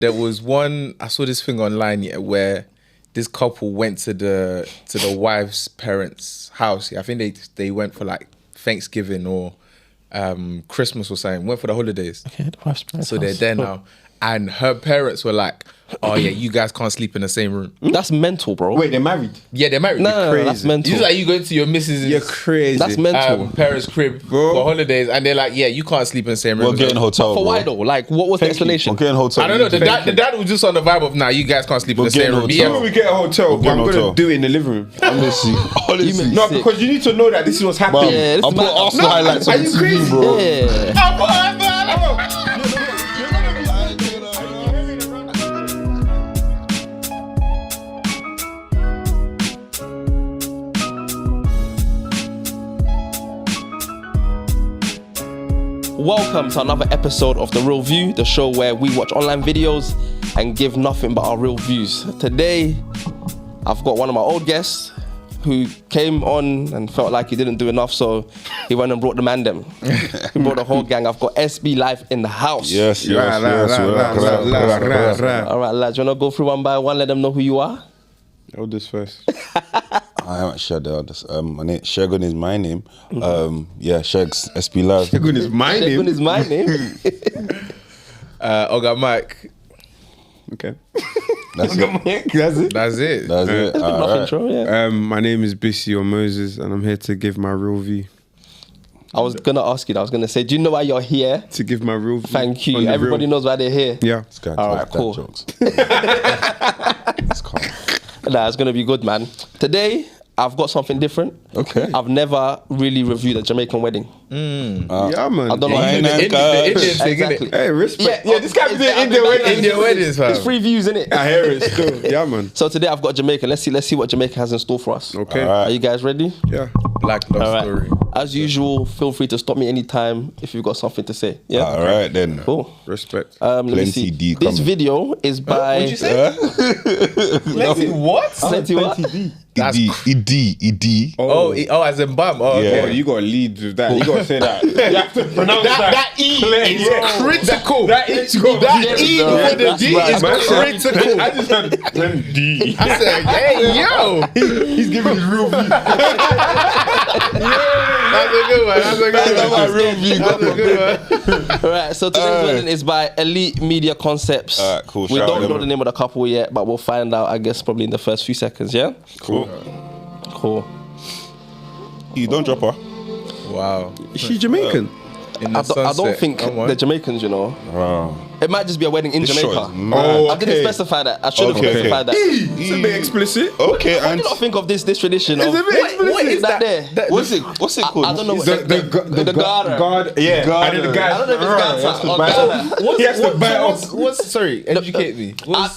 there was one, I saw this thing online where this couple went to the wife's parents' house. I think they went for like Thanksgiving or Christmas or something. Went for the holidays. Okay, the wife's parents' So they're there now. And her parents were like, oh yeah, you guys can't sleep in the same room. That's mental, bro. Wait, they're married? Yeah, they're married. No, that's mental. It's like you going to your missus' You're crazy. That's mental. parents' crib for holidays, and they're like, yeah, you can't sleep in the same room. We're getting hotel. For why though? Like, what was the explanation? We're getting hotel. I don't know. The dad was just on the vibe of, nah, you guys can't sleep in the same room. Yeah, when we get a hotel, but I'm going to do it in the living room. Honestly. No, because you need to know that this is what's happening. Yeah, I'll put Arsenal highlights on Are you crazy? bro. Yeah. Welcome to another episode of The Real View, the show where we watch online videos and give nothing but our real views. Today, I've got one of my old guests who came on and felt like he didn't do enough, so he went and brought the man them. He brought the whole gang. I've got SB Live in the house. Yes. All right, lads, you want to go through one by one, let them know who you are? Eldest first. I haven't shared the others. My name, Shogun is my name. Sheg's SB Live. Shogun is my Shogun name. is my name. Oga Mike. Okay. That's it. That's it. That's it. That's it. Enough All right. intro, yeah. My name is Bissy or Moses, and I'm here to give my real view. I was going to ask you that. I was going to say, do you know why you're here? To give my real view. Thank you. Everybody knows why they're here. Yeah. This guy All tells right, dad cool. jokes. It's calm. Nah, it's going to be good, man. Today, I've got something different. Okay. I've never really reviewed a Jamaican wedding. Yeah, man. I don't know. The Indian thing, Exactly. innit? Hey, respect. Yeah, this guy be doing I've Indian been back weddings. Indian weddings, fam. It's free views, innit? I hear it still. Yeah, man. So today I've got Jamaica. Let's see what Jamaica has in store for us. Okay. All right. Are you guys ready? Yeah. Black love All right. story. As usual, feel free to stop me anytime if you've got something to say. Yeah. All right then. Cool. Respect. Let me Plenty see. D This coming. video is by. What'd you say? Plenty what? Plenty what? ED. Oh, as in bum. Oh, Yeah. Oh, okay. you got to lead with that. You got to say that. You have to pronounce That E is critical. That E is with the D is critical. I just heard D. I said, hey, yo. He's giving his real view. That's a good one. That's a good one. All right, so today's wedding is by Elite Media Concepts. All right, cool. We Shout don't out know them. the name of the couple yet, but we'll find out, I guess, probably in the first few seconds, yeah? Cool. Cool. You don't drop her. Wow. Is she Jamaican? In the I don't sunset. think Come on. they're Jamaicans, you know. It might just be a wedding in This Jamaica. shot is mad. Oh, I didn't specify that. I should have Okay, specified that. It's a bit explicit. Okay, What do and you not think of this tradition? It's of, a bit explicit. what is that there? what's it called? I don't know what The garter. guard, yeah. Garter. And then the guy. I don't know if it's garter or garter. He has to bite off. Sorry, educate me.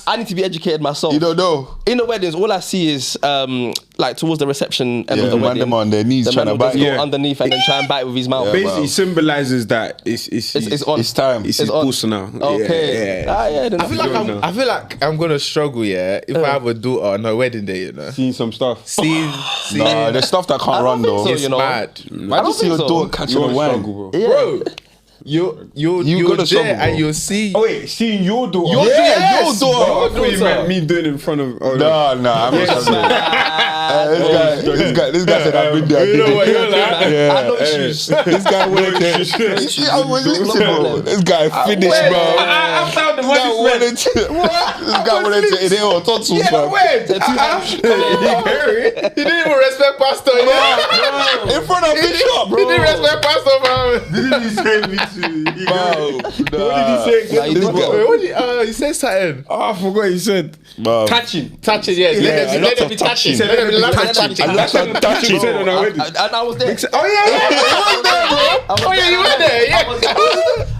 I need to be educated myself. You don't know. In the weddings, all I see is like towards the reception end of the man wedding. them on their knees the trying man to will just bite. go Yeah. underneath and then try and bite with his mouth. Basically symbolizes that it's on. It's time. It's his on. pulse now. Okay. Yeah. Then I feel like I'm gonna struggle, yeah, if I have a daughter on her wedding day, you know. Seen some stuff. See, Nah, there's stuff that can't I run don't think though. so, it's you know. mad. Why do you see your think so. daughter catching You're a wine? struggle, bro. Yeah. Bro, you're gonna there struggle, bro. and you'll see. Oh wait, seeing your daughter. Your daughter. I thought you daughter. meant me doing it in front of. Oh, Nah, I'm not saying. This guy said I've been there. You know what you're like? Yeah. I know issues. This guy wanted to. This guy finished, bro. I found the This guy money. wanted to. This guy wanted to. It ain't on tonsils, Yeah, bro. wait. He didn't even respect pastor, yeah. In front of Bishop, bro. He didn't respect pastor, man. Didn't he say me too? What What did he say? Nah, you This did guy- well. Wait, what did he said something? Oh, I forgot what he said. Bro. Touching. Touching, yes. Yeah, Let lots them of be touching. touching. Let them be lots of Touching. touching. I like that touching. He said on our wedding. And I was there. Oh yeah. Oh yeah, you were there, yeah.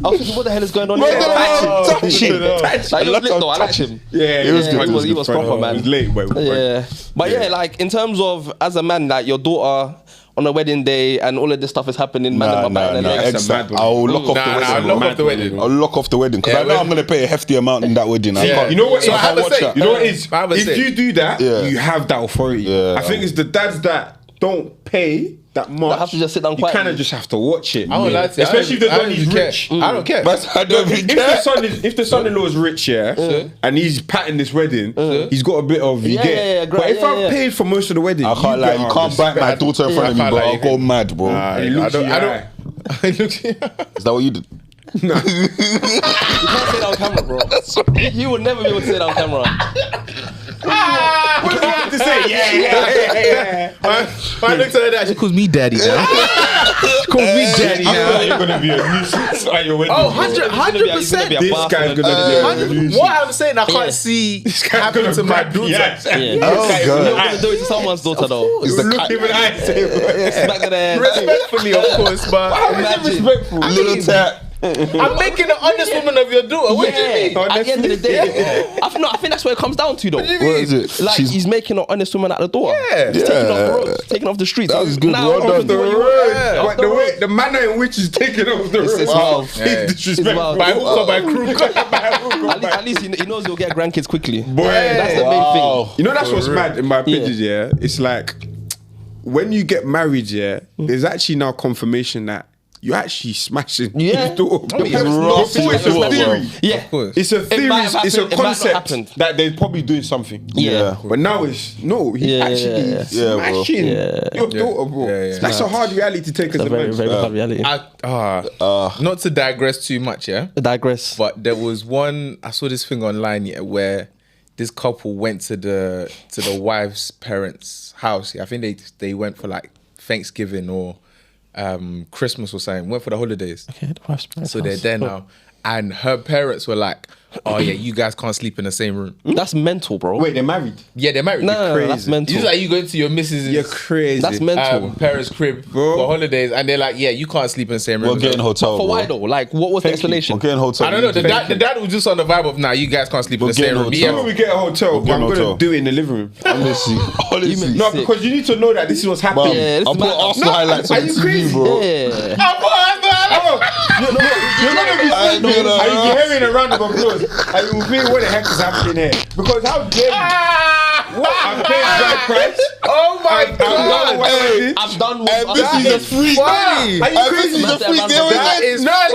I was thinking, what the hell is going on What here? the hell? Touching. Touching. Like, he was lit though. I liked him. Yeah, It was Yeah, good. he was proper, man. It was late, but Yeah. But yeah, like in terms of as a man, like your daughter on a wedding day and all of this stuff is happening, man, Nah, them are biting their legs. That's a mad exactly. one. I'll lock off the Nah, wedding. lock off the wedding. I'll lock off the wedding because Yeah, I know I'm gonna pay a hefty amount in that wedding. I Yeah. can't. You know what? So I have a watch say. that. You know what it is? I have a If say. you do that, Yeah. you have that authority. Yeah. I think it's the dads that don't pay that much. That have to just sit down You kind quietly. of just have to watch it. I don't like to. Especially if the I don't donny's even care. rich. I don't care. But I don't even care. If the son-in-law is rich, and he's patting this wedding, he's got a bit of you Yeah, get. yeah, yeah, but if yeah, I'm yeah. paid for most of the wedding, I can't lie. You can't bite my daughter in front of me, bro. I'll go mad, bro. He looks you eye. Is that what you did? You can't say that on camera, bro. You would never be able to say that on camera. What do you have to say? Yeah. I looked at that. She calls me daddy now. She calls me daddy I feel like now. you're gonna be a nuisance at your wedding. Oh, bro. 100%. This guy's gonna be a nuisance. What I'm saying, I can't see happen to my daughter. Yeah. Oh, You're not God. gonna do it to someone's daughter, though. It's the Look him in the eye and say, Back of the head. Respectfully, of course, but Imagine. little tap. I'm making an honest woman of your daughter. What do you mean? At the end of the day, I think that's what it comes down to, though. What is it? Like he's making an honest woman out the door. Yeah. He's taking off the roads, taking off the streets. That was good. Now, Well off done. the the road. road. Off But the the manner in which he's taking off the road. It's wild. It's Yeah. disrespectful. By hook or by crook. At least he knows he'll get grandkids quickly. Boy. That's the main thing. You know that's what's mad in my opinion, yeah? It's like when you get married, yeah, there's actually now confirmation that you're actually smashing Yeah. his daughter. I mean, it's Before it's a rough. theory. Yeah. course. It's a It theory, might have it's a happened, it might not concept happened. that they're probably doing something. Yeah. But now it's no, he Yeah, actually yeah, is yeah. Yeah, bro. smashing Yeah. your daughter, bro. Yeah, yeah. That's a hard reality to take as It's a a very, man. very hard reality. Not to digress too much, yeah. I digress. But there was one. I saw this thing online, yeah, where this couple went to the wife's parents' house. Yeah, I think they went for like Thanksgiving or Christmas or something. Went for the holidays. Okay, the wife's parents' So they're house. there now, and her parents were like, "Oh yeah, you guys can't sleep in the same room." That's mental, bro. Wait, they're married. Yeah, they're married. no, that's mental. It's like you going to your missus' You're crazy. That's mental. parents' crib Bro. for holidays, and they're like, "Yeah, you can't sleep in the same room." We're getting hotel, For bro. why though? Like, what was the explanation? We're getting hotel. I don't know. The dad was just on the vibe of, "Nah, you guys can't sleep in We're the same getting room." hotel. When we get a hotel, We're I'm getting gonna hotel. do it in the living room. Honestly, honestly. No, Sick. because you need to know that this is what's happening. Yeah, this I'll is put mad. Arsenal highlights are on you TV, crazy? bro. Yeah. You're gonna be I saying, know that. are you hearing a round of applause? And you will think, what the heck is happening here? Because how dare you? What? I'm paying bride price. Oh my god! Hey, I've done one. and this is a free. funny. Are you And crazy? this is a Man, free. that They always that say- is No, funny.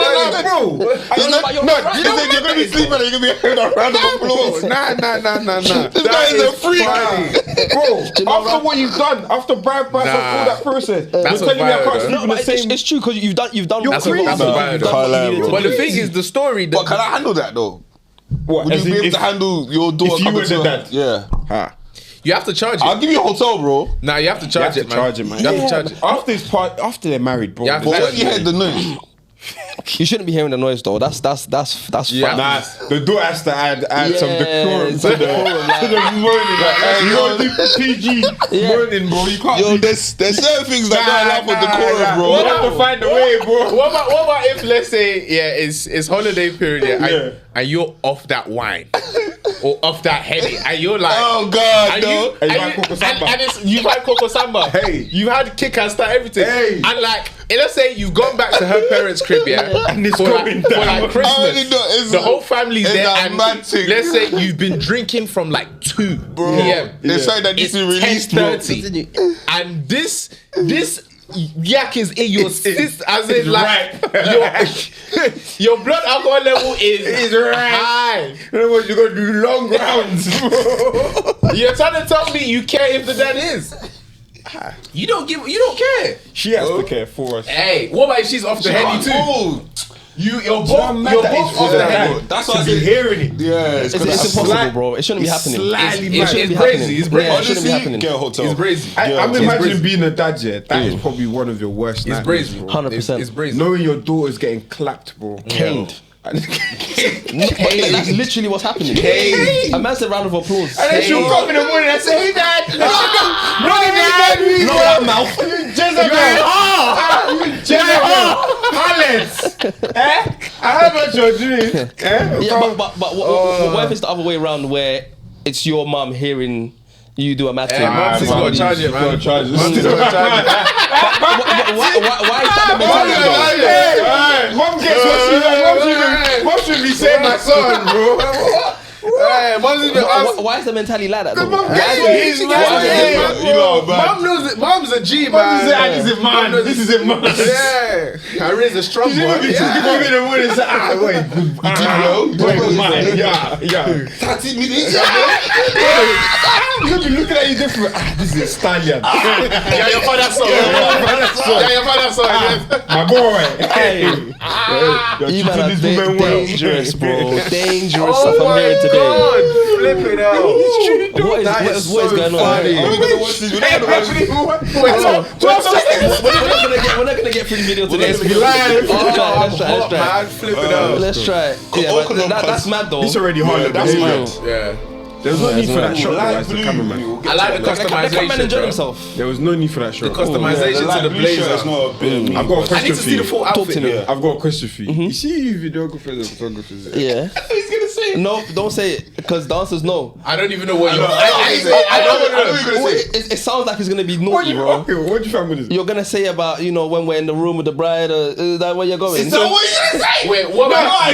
bro. He said, but you're no, right. he said you're gonna be sleeping and you're gonna be hearing a round of applause. Nah. This guy is a freak. Bro, after what you've done, after bride price and all that process, you're That's telling me I a can't vibe, sleep No, in the but same. it's true because you've done. You're That's a crazy. that's a vibe. You've done Can't what lie, you needed bro. to But do. the thing is, the story. But can I handle that though? What? Would as you be in able to handle your daughter if you coming were to the a- dad? Yeah. You have to charge I'll it. give you a hotel, bro. Nah, you have to You charge have it, to charge it, man. You have to charge it. After this part, after they're married, bro. You have to But charge when you heard the news, You shouldn't be hearing the noise though. That's Yeah. fine. Nah, the door has to add some decorum some to the moaning. Like, you gotta do PG moaning, bro. You can't. yo, be- there's certain things that don't allow for decorum, bro. You have to find a way, bro. What about if, let's say, it's holiday period, and you're off that wine or off that Henny, and you're like, Oh God, and no. And you had Coco Samba. and it's you've had Coco Samba, Hey. you've had kick and start everything, Hey. and like, let's say you've gone back to her parents' crib, And it's for going like, for down. like I already Christmas. know, it's The whole family's it's there, that and mad thing. let's say you've been drinking from like 2 p.m. They say that It's this is released, bro. 10:30, and this yak is in your system, as in it's like your blood alcohol level is high. You know what? You're gonna do long rounds, bro. You're trying to tell me you care if the dad is. You don't care. She has to care for us. Hey, what about if she's off the Henny too? Oh, You're How both mad you're that both is off for the that. Henny. that's To what I be said. hearing it. Yeah, It's impossible, bro. It shouldn't be happening. slightly It mad. shouldn't be It's crazy, happening. it's crazy. Yeah, it shouldn't be Honestly, happening. get a hotel. It's brazy. I'm It's imagining brazy. being a dad, yeah. That is probably one of your worst It's nightmares, brazy. bro. 100%. It's brazy. Knowing your daughter's getting clapped, bro. Caned. And Hey, that's literally what's happening. Hey. A man said round of applause. then she'll come in the morning and say, "Hey, Dad, no, Dad, No, that mouth. Jezebel, Harlots, I heard what you're doing, Yeah, but what if it's the other way around where it's your mum hearing you do a mad thing? Mum's just gotta charge it, man. Gotta charge it. Mum's just gotta charge it. Why is that the mentality though? Mom gets what she wants. Mom should be saying my son, bro. Hey, Mom's even asked. Why is the mentality like that though? Mum knows it. Mom's a G, man. This is man. This is a man. Yeah, I raised a strong boy. Give me the money and say, yeah. 30 minutes. You'll be looking at you different. This is a stallion. Yeah, your father's son. Yeah, your father's son. My boy. Hey, you man are dangerous, bro. Dangerous stuff Oh I'm my hearing today. God, flip it out. What is going on? funny. Are we gonna watch this? We're not gonna get through the video today. It's live. Let's try. Man, flip it out. Let's try it. Yeah, but that's mad though. It's already hard. That's mad. Yeah. There's no need for that shot as the cameraman. I like the The cameraman customization. enjoyed bro. himself. There was no need for that shot. Customization to the blazer. It's not a bit of me. I've got a I question need to for see the you. full Talk to outfit. me. though. I've got a question for you. You see you videographers and photographers. Yeah. He's gonna say. No, don't say it because the answer's no. I don't even know what you're. I know what you're gonna say. It sounds like it's gonna be What naughty, do bro. you think with this? You're gonna say about when we're in the room with the bride. Is that where you're going? Is that what you're gonna say? Wait, what about?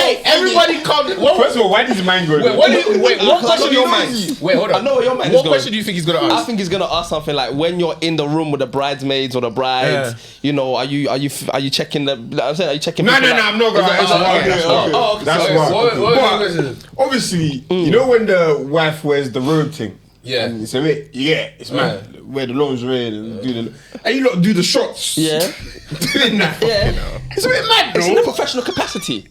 Wait, everybody come. First of all, why does mine go? What question do you mind. think? Wait, hold on. I know where your mind is What going. question do you think he's gonna I ask? think he's gonna ask something like, when you're in the room with the bridesmaids or the brides, are you checking the? I'm saying, are you checking? No, people I'm not gonna answer that. That's wrong. Obviously, you know when the wife wears the robe thing. Yeah. And it's a bit, it's mad. Wear the lingerie and and you lot do the shots. Yeah. Doing that. Yeah. It's a bit mad, It's in a bro. professional capacity.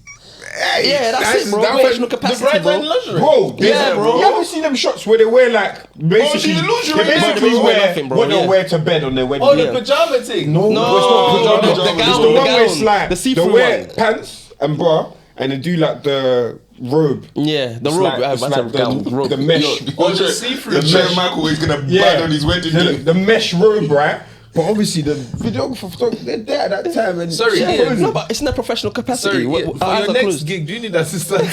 Hey, Yeah, that's it, bro. that Professional was- capacity, bro. Bro, Yeah, bro. You ever seen them shots where they wear like basically, the lingerie. they basically Bro, they wear wear nothing, bro, what yeah. they'll wear to bed on their wedding Oh, day? the pajama thing. No, No, it's not pajama. the It's gown, the the one where it's gown, like the see-through they wear one. pants and bra and they do like the robe. Yeah, the It's robe. like- I it's said like gown, robe. the mesh. Oh, the see-through. The Mayor Michael is gonna bad on his wedding day. The mesh robe, right? But obviously the photographer, they're there at that time. And Sorry, yeah, Ian. No, but it's in a professional capacity. Sorry, What- for our eyes your are next closed. gig, do you need assistance?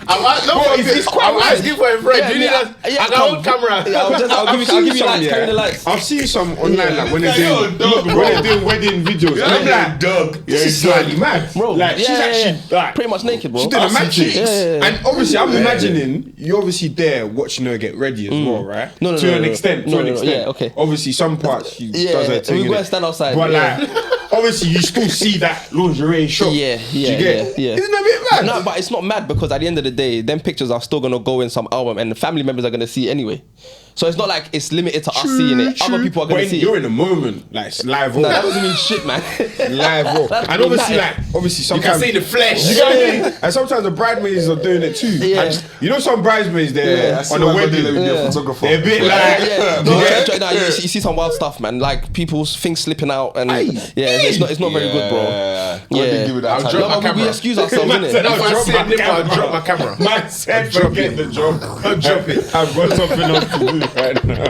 I'm quite asking for a friend. Do you need a? I got come. one camera. Yeah, I'll give you lights, carry the lights. I've seen some online like when they're You're a dog, doing wedding videos. And I'm like, dog. this is slightly mad. Bro, Like she's actually like pretty much naked, bro. she's doing a mad shit. Yeah. And obviously I'm imagining you're obviously there watching her get ready as well, right? No, to an extent. yeah, okay. Obviously some parts she does her thing. we go innit? and stand outside. But yeah. like obviously you still see that lingerie shot. Yeah, Do you get? yeah. Isn't that a bit mad? No, but it's not mad because at the end of the day, them pictures are still gonna go in some album, and the family members are gonna see it anyway. So it's not like it's limited to us seeing it. Other people are gonna But see you're it. in the moment, like it's live raw. No, that doesn't mean shit, man. Live raw. That And doesn't obviously matter. obviously You can sometimes see the flesh. You know what I mean? And sometimes the bridesmaids are doing it too. Yeah. And you know some bridesmaids they're on the wedding. They're a bit like You see some wild stuff, man. Like people's things slipping out, and it's not very good, bro. Didn't give it that I'll time. drop No, my but we camera. excuse ourselves, innit? If I see a nipple, I'll drop my camera. Man said Drop forget it. the job. I'll drop it. I've got something else to do right now.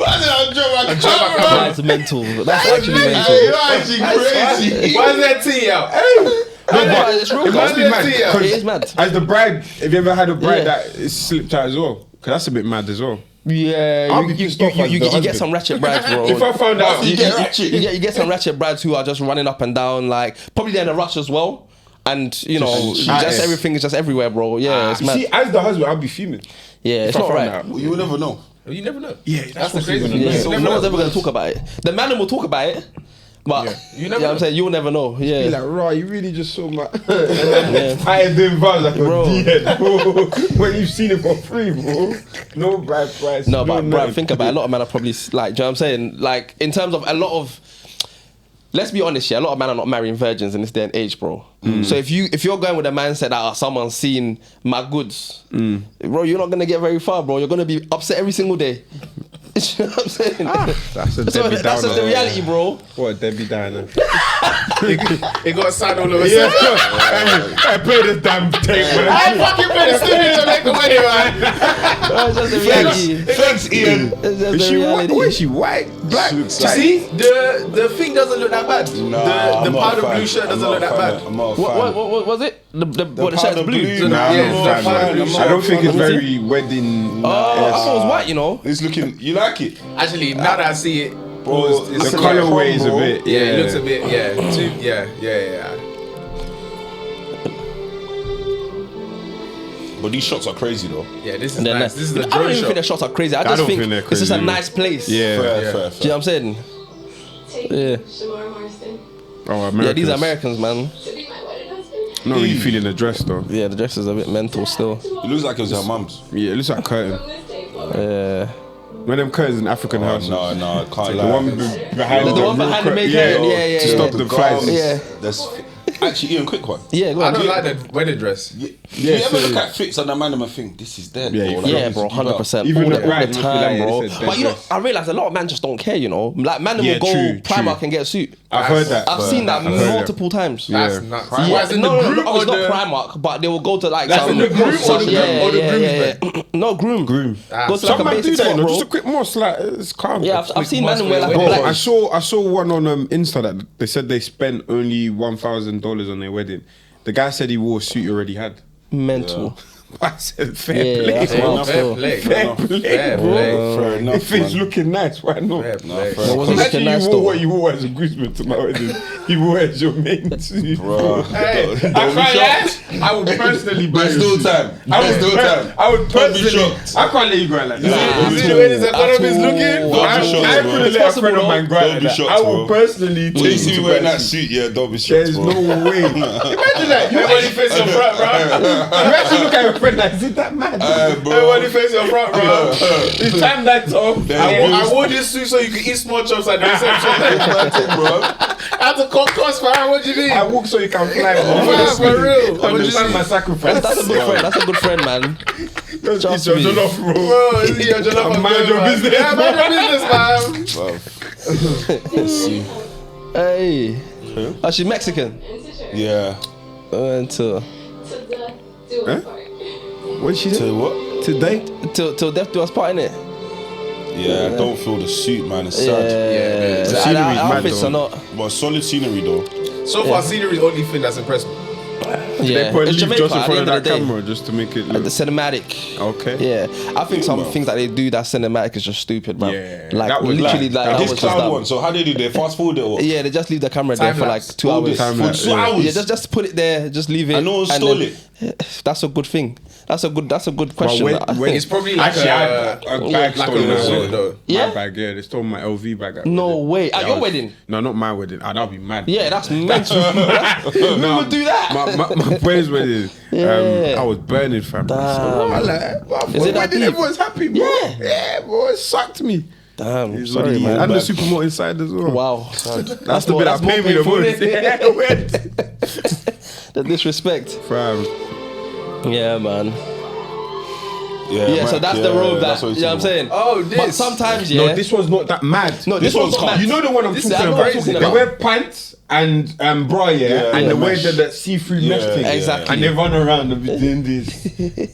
I'll drop my camera. That's mental. That's actually Hey, mental. you're actually crazy. Why is that tea out? No, but it's real. It must be mad. It 'cause is mad. As the bride, have you ever had a bride Yeah. that is slipped out as well? Because that's a bit mad as well. Yeah, I'll be pissed off as the you get husband. some ratchet brides, bro. If I found out, you get some ratchet brides who are just running up and down, like probably they're in a rush as well, and just everything is just everywhere, bro. Yeah, it's you mad. see, as the husband, I'll be fuming. Yeah, it's If I not found right. out. You will never know. You never know. Yeah, That's the what's crazy even thing. annoying. So You no never one's know. ever gonna talk about it. The man will talk about it, but You never yeah, I'm know. saying you'll never know. Be Yeah, like, raw, you really just saw my. I ain't doing vibes like Bro. a D-head, bro. When you've seen it for free, bro. No bride price. no, but bro, nothing. think about it. A lot of men are probably like, do you know what I'm saying? Like in terms of a lot of. Let's be honest, yeah. A lot of men are not marrying virgins in this day and age, bro. So if you're going with a mindset that someone's seen my goods, bro, you're not gonna get very far, bro. You're gonna be upset every single day. You know what I'm saying? That's a So Debbie that's just the Downer. reality, bro. What a Debbie Downer. It got sad all of a Yeah, sudden. I play this damn tape, man. I fucking played the studio to make the wedding, man. That's just the reality. Thanks, Ian. It's just Is the she white? reality. What is she white? Black? See, the thing doesn't look that bad. Nah, The I'm not powder a fan. blue shirt I'm doesn't not look a that fan. bad. I'm not a fan. What was it? The shirt's blue. Nah, Yeah, I'm it's not a the powder fan, blue man. shirt. I don't think it's very wedding. I thought it was white, you know. It's looking. You like it, Actually, now that I see it, bro? it's The like colorway is a bro. bit. yeah, it looks a bit, yeah. But these shots are crazy though. Yeah, this is And then nice. This is the I don't drone even think the shot. shots are crazy. I don't just think think they're it's just a crazy. nice place. Yeah. Fair. Do you know what I'm saying? Yeah. Shamar Marston Oh, Americans. Yeah, these are Americans, man. to be my wedding husband. Not really feeling the dress though. Yeah, the dress is a bit mental still. It looks like it was her mum's. Yeah, it looks like curtain. From this day forward. Yeah. One of them curtains in African houses. No, I can't The lie. one behind The one behind the main curtain. Yeah. To stop the flies. Yeah. That's actually Ian, quick one. Yeah, go I on. don't like the wedding dress. You Yeah, ever so- look at fits on the man and think this is dead? Yeah, bro. you Like, Yeah, Like, bro, 100%. Even all the the bride must be time, like, bro. it's a dead But you know, dress. I realize a lot of men just don't care. You know, like man Yeah, will go true, Primark true. and get a suit. I've heard that. I've seen that I've heard multiple times. Yeah. That's nuts. Yeah, Why is it no, the groom it's or not the Primark, but they will go to like That's some in the groom or the yeah, groom or the yeah, groom's yeah, yeah. No, groom. Go to like Some a man do basic that, spot, you know, bro. just a quick more slight. It's calm. Yeah, I've seen men wear like a Bro, black. I saw one on Insta that they said they spent only $1,000 on their wedding. The guy said he wore a suit he already had. Mental. I said fair Yeah, play. that's bro. wild. Fair play. Fair play, Fair bro. play. Fair enough. If it's man. looking nice, why not? Fair play. fair. Was it looking Imagine nice you though? wore what you wore as a groomsman to my wedding. You wore as your main suit. Bro. Hey, Don't I be can't shocked. lie. I would personally buy There's a still suit. time. There's still time. I would Don't be personally. shocked. I can't let you go out like You that. see the way this economy is At all. looking? Don't be I shocked, bro. couldn't It's let a friend of possible, mine go out Don't like be that. shocked, I would bro. personally When you take see you me to wearing buy that a suit. suit, yeah, don't be shocked, There's bro. no way. Imagine that. You Everybody face your front, bro. You actually look at your friend like, is it that mad? Bro. Everybody face your front, bro. It's time that off. I wore this suit so you could eat small chops at the reception. bro. I had to cut costs, man. What do you mean? I walk so you can fly. Yeah, for real. What do you Understand mean? my sacrifice. That's a good friend. That's a good friend, man. Don't Trust eat your me. jollof, bro. Bro, is your jollof Mind your business, Yeah, mind your business, man. Let's see. Hey. Oh, she's Mexican. And to shirt. Yeah. And To the do Huh? it part. What did she Say say? what? Today? till death do us part, innit? Yeah, I don't feel the suit, man. It's sad. Yeah, The The scenery's mad outfits though. are not. But solid scenery though. So far, scenery is the only thing that's impressed me. Yeah, They put it's leaf Jamaica just in at the front of end that of the day. camera just to make it look. The cinematic. Okay. Yeah, I think some bro. things that they do that cinematic is just stupid, bro. Yeah, like that was literally, like- like that that This was just cloud dumb. one. So how they do? They fast forward it or? Yeah, they just leave the camera there for like Time-lapse. 2 All hours. this Time for lapse, 2 yeah. hours. Yeah, just put it there, just leave it. And no one and stole then- That's a good thing. That's a good question. when- I when- think. It's probably like Actually, I had a bag like stolen a as well. resort, though. Yeah? My bag, yeah. They stole my LV bag. At No wedding. way. At Yeah, your I was- wedding? No, not my wedding. That'd be mad. Yeah, that's mental. Who No, would do that? My boy's wedding. Yeah. I was burning, fam. Damn. I like, but Is it that wedding, deep? everyone's happy, bro. Yeah. Yeah, bro. It sucked me. Damn, It's what sorry, it is. man. And the Bad. supermodel inside as well. Wow, That's the bit that paid me the most. Yeah, weird. The disrespect. Fam. Yeah, man. Yeah, Yeah, so man, that's yeah, the road that's that, what you know what I'm it's saying? Oh, this. But sometimes, yeah. No, this one's not that mad. No, this This one's one's not calm. mad. You know the one I'm This talking is- I know about? what I'm talking They about. wear pants and bra, yeah, Yeah, and yeah, they wear mesh. the see-through mesh Yeah, thing. yeah, Exactly. And they run around and be doing this.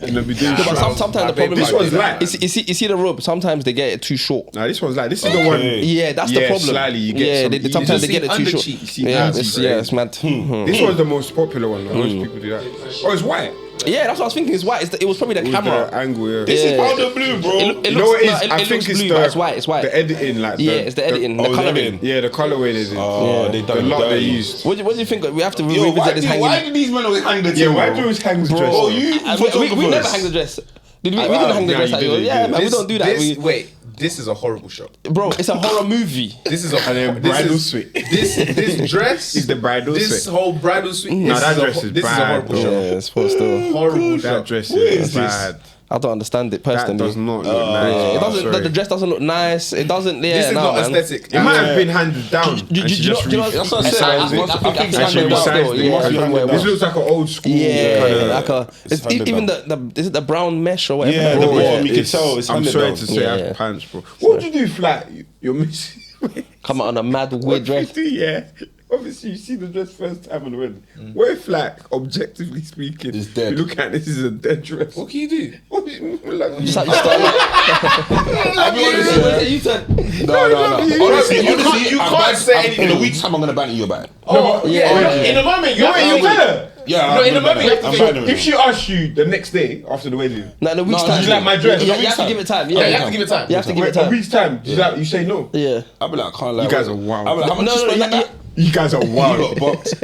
And they be doing Yeah, but shit. sometimes the babe, problem this is one's like- you see the rope. Sometimes they get it too short. Nah, this one's like, this is the one. Okay. Yeah, that's the Yeah, problem. slightly, you get yeah, some- they, you sometimes just they get see it too short. undercheek, you see Yeah, that's it's, crazy. yeah, it's mad. This one's the most popular one. Like, most people do that. Oh, it's white. Yeah, that's what I was thinking. It's white. It was probably the With camera. the angle, yeah. This Yeah. is powder blue, bro. It You know what it is? no, I it think looks it's blue, the but it's white. It's white. The editing, like Yeah, it's the editing, the oh, the coloring. editing. Yeah, the colorway they did. Oh, they the done lot they dirty. used. What do you think? We have to Yo, revisit this why hanging. do these men always hang the Yeah, thing, why bro? do you always hang the dress? Oh, bro? you We never hang the dress. Did we? We didn't hang the yeah, dress. you At did yours. it, Yeah, you man, we did. don't do that. Wait, this is a horrible shot. Bro, it's a horror movie. This is a bridal suite. This dress It's the bridal This suite. whole bridal suite. Nah, this that is a dress ho- is This is a bad, horrible bro. shot. it's supposed to. Horrible That shot. dress is is this? bad. I don't understand it That personally. does not look nice. It bro, doesn't. sorry. The dress doesn't look nice. It doesn't. Yeah, This is no, not man. aesthetic. It might have been handed down. Do and she you know? just Do you know? re- That's what I I said. think I think it's it's handed Actually, down resized still. it. Yeah, must be handed down. This looks like an old school. Yeah, kinda- like a. It's handed even down. the is it the brown mesh or whatever? Yeah, the the brown- bottom, you can it's- tell it's I'm handed sorry down. to say, I Yeah. have pants, bro. What would you do if like you're missing? Come out on a mad weird dress. What do you do, yeah. Obviously, you see the dress first time on the wedding. What if, like, objectively speaking, It's dead. you look at this is a dead dress? What can you do? What do you like? Just like you start. I'll be honest, yeah. You said. No. Honestly, you can't say anything. In a week's time, I'm gonna ban you back. Oh, yeah. In the moment, you No, have you to think. tell her. Yeah, No, in the moment, you have to I'm think. banning If she asks you the next day after the wedding, No, in a week's No, time. you like my dress? Yeah, In a you have to give it time. Yeah, Yeah, you have to give it time. You have to give it a time. week's time, you say no. Yeah. I'll be like, I can't lie. You guys are wild. I'll be like, how much No, you no, spend no. like that? You guys are You wild. got bumped.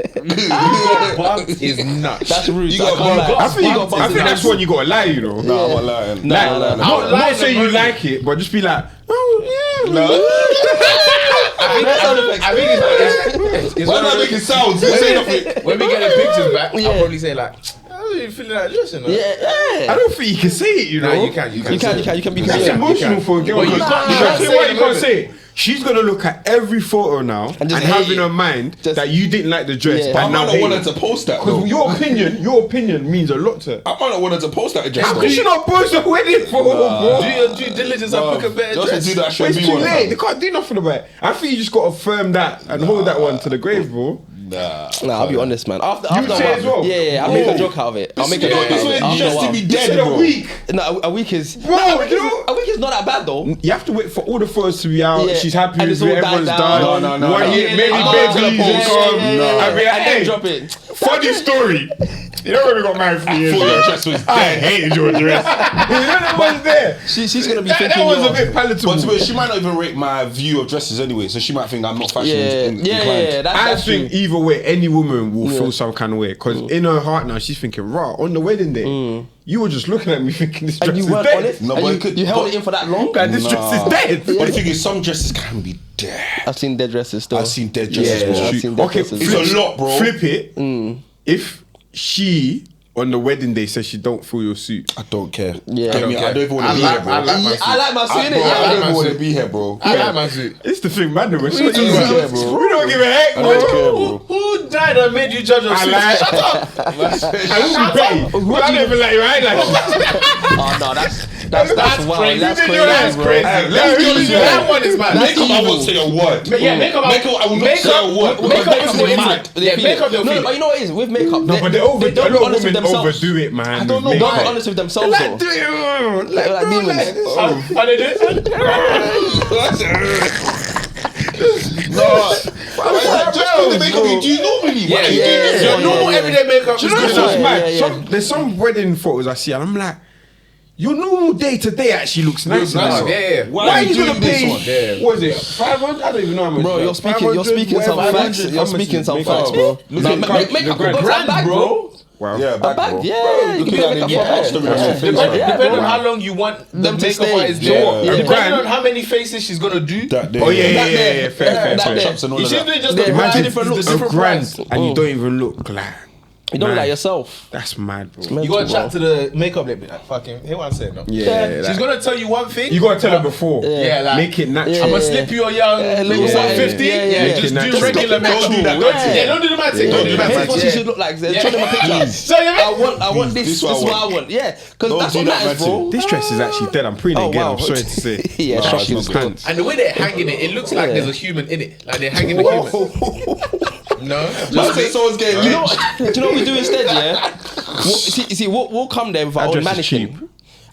Bumped is nuts. That's rude. You got I can't bumped. lie. I think, You got I think that's when you gotta lie, you know. Nah, I'm not lying. Nah. Not say you like it, but just be like, oh yeah. I think it's Why am I making sounds? You say nothing. when we get the pictures back, I'll probably say like, "How are you feeling like this?" You know? Yeah. I don't think you can say it, you know. Nah, you can be. You can be It's clear. emotional for a girl. But you because- can't- you you can't can't say say what it you can't in say. She's gonna look at every photo now and, just have hate in it. her mind Just- that you didn't like the dress. Yeah. And I now might not hate want it. her to post that though. Because your opinion means a lot to her. I might not want her to post that address How though. could you not post a wedding photo, bro? Do your due diligence and pick a better Just to dress. do that But should it's be too one. late. They can't do nothing about it. I think you just gotta firm that and hold that one to the grave, bro. Nah. Nah, I'll be honest, man. After You say as well? Yeah, I'll make a joke out of it. I'll make a joke out This of way it. After a just to while. be You dead, said a bro. week. No, a week is. Bro, you know- a week is not that bad though. You have to wait for all the photos to be out. Yeah. She's happy And with it's all it. Everyone's died done. down. No, 1 year, maybe babies will come. I mean, And then hey, drop it. funny story. You know when we got married 3 years Thought ago? your dress was I dead. hated your dress. You know that was there. She's gonna be That thinking. was a yo, bit palatable. But to be, she might not even rate my view of dresses anyway, so she might think I'm not fashion inclined. Yeah. I That's think true. either way, any woman will feel some kind of way. Because in her heart now, she's thinking, raw, on the wedding day, you were just looking at me thinking this dress And you is weren't dead. honest. No, And but you, it could- you held but- it in for that long. Like, this dress is dead. But the thing is, some dresses can be dead. I've seen dead dresses still. I've seen dead dresses. Yeah, bro. I've seen dead Okay, dresses. It's a lot, bro. Flip it. If she on the wedding day says she don't feel your suit, I don't care. Yeah. I don't even want I to be like- here, bro. I like my suit. I like my suit, Bro, innit? I don't Yeah. even my want to suit. be here, bro. I like my suit. it's the thing, man. We're What so you talking easy. about? We don't give a heck, I don't care, bro. bro. Who died and made you judge your I suit? like. Shut up. I will be paid. I don't even like you. I ain't like you. Oh no, that's wild. crazy. That's You did your crazy, ass bro. crazy. Let's be honest, That one is mad. Makeup, I won't say a word. Yeah, makeup. Makeup, I will not say a word. Because Makeup makeup is is mad. mad. Yeah, makeup. No, but you know what it is with makeup. No, but they over. A don't lot be of honest with women themselves. overdo it, man. I don't know with Don't be makeup. honest with themselves though. Like, do it. Like demons. How they do it? No. Just put the makeup you do normally. Why are you doing this? Your normal everyday makeup Do is you know good what's enough. mad? yeah. There's some wedding photos I see, and I'm like, your normal day to day actually looks nice. nice, now. yeah. Why are you doing gonna this pay? one? Yeah. What is it? 500? I don't even know how much. Bro, you're speaking some facts. You're speaking some facts, bro. Makeup grand, goes that bag, bro. Wow. Yeah, A bag, bro. yeah. You can Looking get at makeup it, for a yeah. bag. Depending on bro. how long you want the Them to makeup stay. artist Yeah. doing. Yeah. Depending on how many faces she's gonna do. That day. Oh yeah, That there. fair. That there. Chops and all If of she's that. doing just Yeah, the imagine brand, different looks, the different grand, price. and you don't even look like. You don't Man. like yourself. That's mad, bro. You gotta chat to the makeup lady. Like, fucking, hear what I'm saying? No? Yeah, She's gonna tell you one thing. You gotta tell her before. Yeah, like, Make it natural. I'm gonna slip you a young, little little something. 50. Yeah, yeah. Just Make it do natural. regular makeup. Don't do that. Yeah, don't do the mad thing. Don't do the mad Here's thing. what she should look like. Show them a picture. So you I want this. This is This what what I I want. Yeah, because Don't that's do what that, matters, man, bro. This dress is actually dead. I'm printing Oh, again. wow. I'm sorry to say. Yeah, Nah, shocking. it's not good. And the way they're hanging it, it looks like there's a human in it. Like they're hanging the human. No, Man said someone's getting Do you know lynched. what? Do you know what we do instead? Yeah. We'll come there with our That own dress is mannequin. cheap.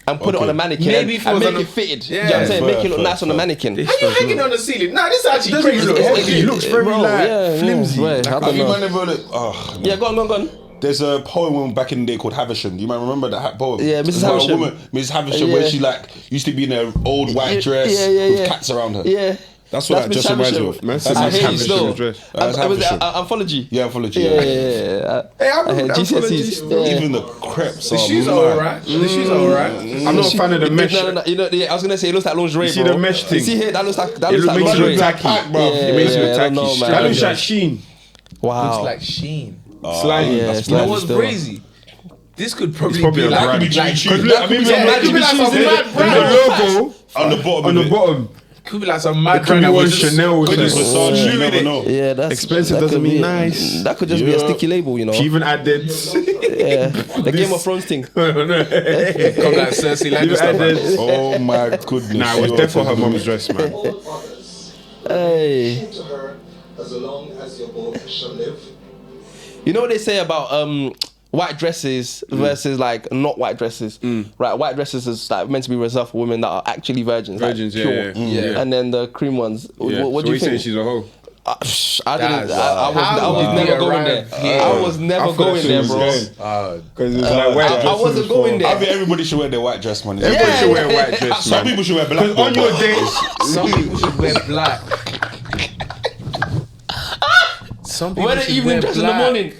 And put it on a mannequin Maybe and make for it fitted. Yeah. You know what I'm saying? Make it look Fair, nice on the fair. mannequin. This How you does hanging look- on the ceiling? Nah, this is actually doesn't crazy. look heavy. It looks very Bro, like yeah, flimsy. yeah. Like, I Have don't you know. man ever look? Oh, Yeah, go on. there's a poem back in the day called Havisham. You might remember that poem. Yeah, Mrs. It's about a Havisham. woman, Mrs. Havisham, where Yeah. she like used to be in an old white dress Yeah. with cats around her. Yeah. That's what that Miss just reminds me Havisham. of. Man That's said I Miss hate it Havisham still. dress. That's Was it Havisham. Anthology? Yeah, Anthology. Yeah. Hey, I'm I had Anthology GCSEs. still. Yeah. Even the crepes. The shoes are alright. The shoes are alright. I'm not a fan of the mesh. No. You know, yeah, I was gonna say it looks like lingerie. You see bro. the mesh thing? You see here, that looks like It makes makes you lingerie. look tacky. bro. It makes you Yeah, look I don't know, tacky. man. That looks like Sheen. Wow. Looks like Sheen. Slimy. yeah, That's You know Slimy what's still. crazy? This could probably, probably be a like, brand. like, Jimmy Choo. Because look, I mean, Yeah, look, it could be like some Jimmy Choo's mad in brand. the logo On the bottom. on the of it. bottom. could be like some mad It could brand be that one was just- Chanel. But it's dress. Versace, you never know. Yeah, that's Expensive that doesn't could mean be- nice. That could just be a Yeah. sticky label, you know. She even added. Yeah, the Game of Thrones thing. Come like Cersei Even Lannister. added. Oh my goodness. Nah, it was You're definitely her telling me. mom's dress, man. Hey, to her as long as you both shall live. you know what they say about white dresses versus like not white dresses, right? White dresses is like meant to be reserved for women that are actually virgins, Virgins, like, yeah, pure. yeah. Yeah. And then the cream ones. Yeah. What So do you you saying think? she's a hoe? I didn't. That's- I was how never we going there. arrived here? I was never going there, bro. Because it was like white I dresses wasn't before. going there. I think everybody should wear their white dress, man. Everybody should wear a white dress, Some man. people should wear black. Because on your days, Some people should wear black. Some people Wear the should evening wear dress in the black. morning.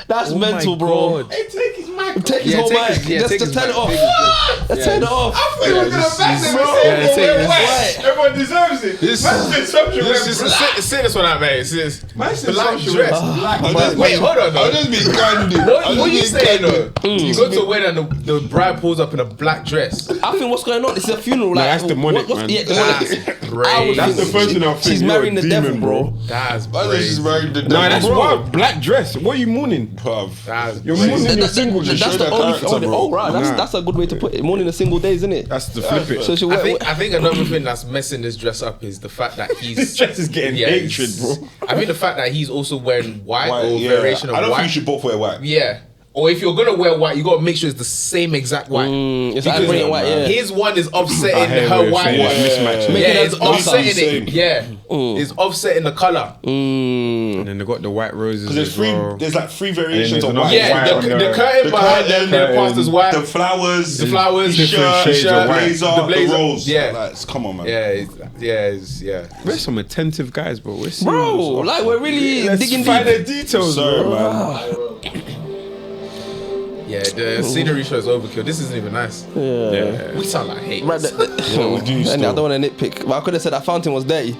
That's Oh my mental, bro. God. Hey, take his mic. Take his Yeah, whole take mic. his- yeah, Just take to his turn it mic, off. take his- Let's turn it off. I was gonna back them bro. and say, Yeah, take this. Right. everyone deserves it. Man said something Just went black. sit this one out, mate. It's Man said black something dress. went black. Wait, hold on, I'll though. just be candid. What are you saying, though? You go to a wedding and the bride pulls up in a black dress. I think what's going on? It's a funeral. Like, that's demonic, man. Yeah, demonic. That's I would crazy. That's the think first thing I'll think. She's You're marrying a the demon, devil, bro. That's She's crazy. married the No, devil, that's bro. wild. Black dress. What are you mourning? Bruv. That's You're crazy. mourning your single. That's show the that only. character, bro. Oh, right. Nah. That's a good way to put it. Mourning a single days, isn't it? That's the flip it. So she I think another thing that's messing this dress up is the fact that he's This dress is getting hatred, it's- bro. I think the fact that he's also wearing white White, or yeah. variation of I don't white. think you should both wear white. Yeah. Or if you're gonna wear white, you gotta make sure it's the same exact white. It's Because like brilliant white, yeah. His one is I offsetting hear what her you're white saying, one. it's mismatching. Make Yeah, it it's as dark offsetting same. it. Yeah, it's offsetting the color. And then they got the white roses Because there's as three, well. there's like three variations there's of another white. Yeah, white on the the- curtain the behind them, the curtain, pastor's white. The flowers, The flowers, the different shirt, shades of the white. blazer, The blazer, the rose. yeah. Like, come on, man. Yeah. We're some attentive guys, bro. We're Bro, serious. like we're really Let's digging find deep. the details, Sorry, bro. man. Yeah, the scenery show is overkill. This isn't even nice. Yeah. We sound like hate. Right, Yeah, we do and I still. don't want to nitpick, but I could have said that fountain was dirty. It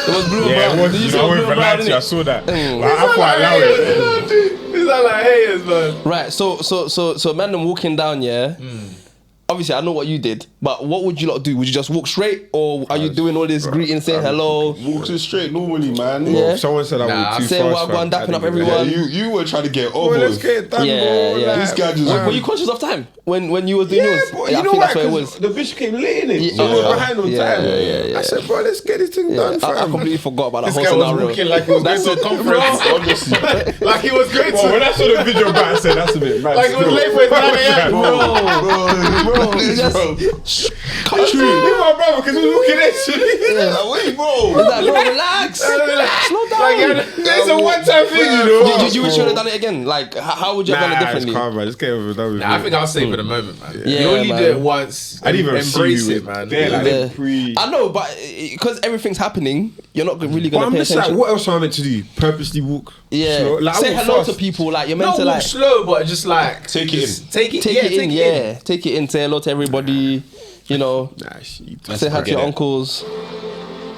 was blue and Yeah, brown. it was, Did you you see know, it was blue and brown, I innit? saw that. Mm. I thought allow it. We sound like haters, man. Right, so man, them walking down, yeah. Obviously, I know what you did, but what would you lot do? Would you just walk straight, or are you doing all this greeting, saying hello? Walks it straight normally, man. Yeah. Someone said I Nah, was too saying fast. what I want, fam. dapping up I didn't everyone. get Yeah, you were trying to get it. Bro, over. let's get it done, Yeah, bro. yeah. Like, This guy just. Were you conscious of time when you was doing yeah, yours? but Yeah, you I know think what? that's what it 'Cause was. the bitch came late in it. Yeah. So we're behind on Yeah, time. yeah. I said, bro, let's get this thing done, I fam. completely forgot about that This whole guy was scenario. walking like he was going to a conference. Honestly. Like he was going Well, when to. I saw the video back, I said, that's a bit mad. Like he was still. late for his 9 a.m. Bro, It's just- bro. Country. Leave my brother, because he was looking at you. Like, wait, bro. It's like, bro, relax. Slow down. Like, It's a one-time thing, you know. Did you wish you would have done it again? Like, how would you have done it Nah, differently? it's calm, man. Just get over done with Nah, I it. think I'll save for the moment, man. Yeah, you only man. do it once. I didn't even see embrace you it, man. there, like, Yeah. pre- I know, but because everything's happening, you're not really But gonna I'm pay just attention. like, what else am I meant to do? Purposely walk? Yeah, slow? Like, I say walk hello fast. to people. Like you're meant Not to walk like slow, but just like Take it just in. Take it, take yeah, it in. take Yeah, take it in. Say hello to everybody. You know, Nah, shit. say hi to your forget it. uncles.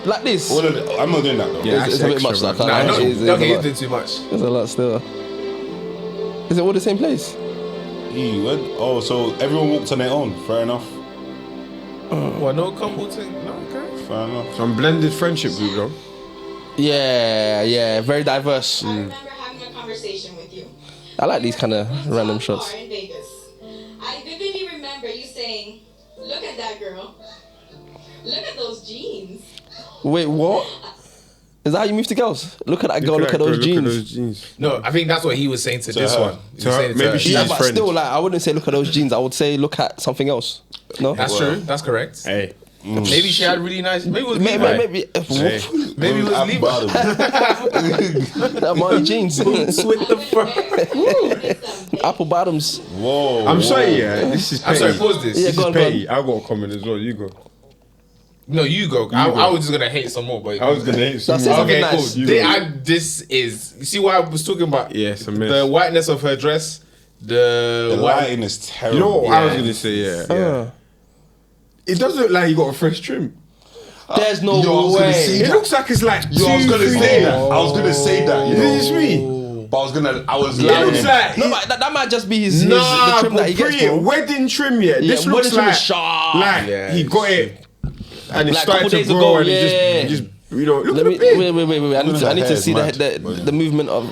Like this. All of the- I'm not doing that though. Yeah. It's a bit much. Like, Nah, I no, know it's okay, a you lot. did too much. There's a lot still. Is it all the same place? Oh, so everyone walked on their own. Fair enough. What, no couple thing? No, okay. Fair enough. Some blended friendship group, though. Yeah, very diverse. I remember having a conversation with you. I like these kind of We went to random a shots. bar in Vegas. I vividly remember you saying, "Look at that girl. Look at those jeans." Wait, what? Is that how you move to girls? Look at that girl. Look at those jeans. No, I think that's what he was saying to this her. one. He To was her, saying it maybe her. she's Yeah, his but friend. still, like, I wouldn't say look at those jeans. I would say look at something else. No, That's true. That's correct. Hey. Maybe she had really nice. Maybe it was maybe, Levi. maybe, Maybe it was I'm Levi. bottom. Marty jeans, With the fur. apple bottoms. Whoa. I'm sorry, yeah. This is I'm petty. sorry. Pause this. Yeah, This go is on, go on. petty. I got a comment as well. You go. No, you go. I was just gonna hate some more, but I was gonna hate some That's more. it. Okay, Nice. cool. You They- go. this is. You see what I was talking about? Yeah, it's a mess. The whiteness of her dress. The white. lighting is terrible. You know what I was Yeah. gonna say? Yeah. It doesn't look like you got a fresh trim. There's no Yo, I was gonna say way. It looks like it's like Yo, I was gonna 2-3 say days. that. I was gonna say that. You Is know. it just me? But I was It lying. looks like No, but that might just be his nah, the trim that he but gets, bro. wedding trim, yeah. This Yeah, looks wedding trim like is sharp. like Yeah, he got it and it Like, started couple to days grow ago, and yeah. it just you know look Let at me the beard. wait. I need hair to is see mad. the movement of.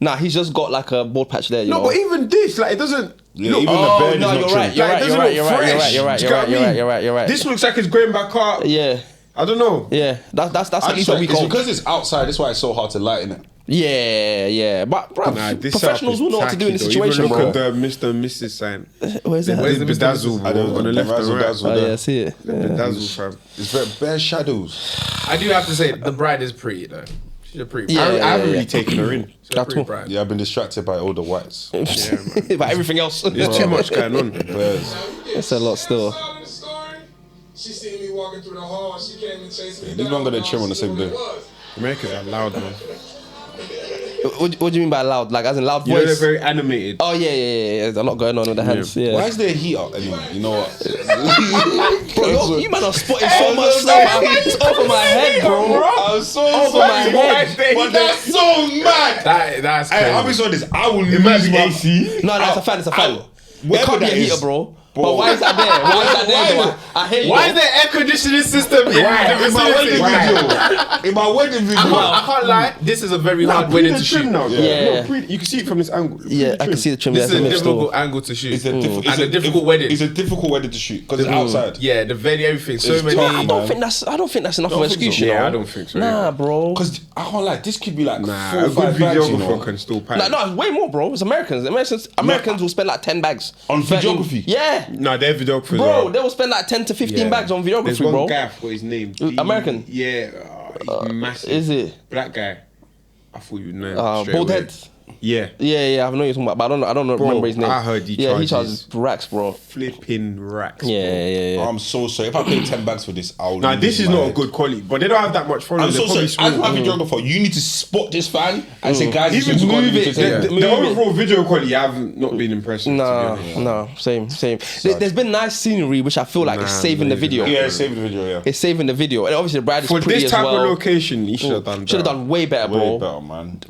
Nah, he's just got like a bald patch there. You No, know. but even this, like, it doesn't. Yeah, look, even the Oh beard no, is not you're trimmed. right. You're like, right. it You're doesn't right. look You're right. fresh. You're right. Do you You're get right. what I You're right. mean? You're right. You're right. This looks like it's going back up. Yeah, I don't know. yeah. That's I at just least a like, week it's old. because it's outside. That's why it's so hard to lighten it. Yeah. But bro, Nah, this professionals setup will is know what to do in this tacky, though. situation, Even bro. look at the Mr. and Mrs. sign. Where's that? Where's the Mr. bedazzle, bro? Mrs.? On the left and Razzle right. dazzle. Oh yeah, I see it. Yeah. Bedazzle, fam. It's very bare shadows. I do have to say the bride is pretty though. She's a pretty. Yeah. bride. I haven't really taken her in. She's a That's pretty all. bride. Yeah, I've been distracted by all the whites. But everything else, There's too much going on. Bears. That's a lot still. She seen me walking through the hall. She came and chased me. These one got their trim on the same day. Americans are loud, man. What do you mean by loud? Like as in loud You know, they're voice? very animated. Oh yeah. There's a lot going on with the hands. Yeah. Why is there a heat up anyway? You know what? Bro, you man are spotting so much stuff. It's over my head, bro. I'm so Over my head. But that's so mad. That's crazy. Hey, I'll be so honest. I will It might lose be my AC. No, it's a fan. It's a fan. It whatever can't be a that heater, is. bro. But why is that there? Why is that there, though? I hate you. Why though. is there air conditioning system in the In my vicinity? wedding video. In my wedding video. I can't lie. This is a very Nah, hard pre wedding the to trim shoot. now. Yeah. No, you can see it from this angle. Yeah, I can see the trim. This That's is a a myth still. difficult angle to shoot. It's a and a difficult wedding. It's a difficult wedding to shoot because it's outside. Yeah, the venue, everything. So It's many. tough, I man. don't think that's enough of an think excuse, so. you know. Yeah, I don't think so. Nah, bro. Because I can't lie, this could be like Nah, 4 a or good 5 bags, you videographer know. can still pack. No, it's way more, bro. It's Americans. Americans will spend like 10 bags On 13 videography? Yeah, No, they're videographers. bro. They will spend like 10 to 15 bags on There's videography, one bro. guy, I forgot his name. American? Yeah, he's massive. Is it? Black guy. I thought you know. straight Bald away. head? Yeah. Yeah. I know what you're talking about, but I don't Bro, remember his name. I heard he Yeah, he charges charges racks, bro. Flipping racks. Yeah. I'm so sorry. If I pay 10 bags for this, I'll Now, lose this is my not a head. good quality, but they don't have that much followers. I'm so They're sorry. probably As small. my videographer, you need to spot this fan and say, guys, Even this is move it. Yeah. The overall video quality, I have not been impressed. No, same. There's been nice scenery, which I feel like is saving the video. Yeah, save the video, yeah. It's saving the video, and obviously the bride is For pretty this as type well. of location, you should have done. Should have done way better, bro. Way better, man.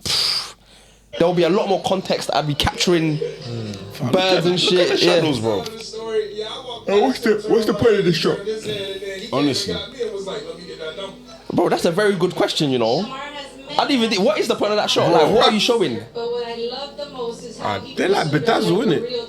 There will be a lot more context. I'd be capturing birds and shit. Look at the shadows, Yeah. bro. Story. Yeah, I walked What's the point of the shot? Honestly. Bro, that's a very good question, you know. Shamar has I didn't even think, what is the point of that shot? Like, what are you showing? But what I love the most is how he they're like pursued them bedazzle, like a innit? real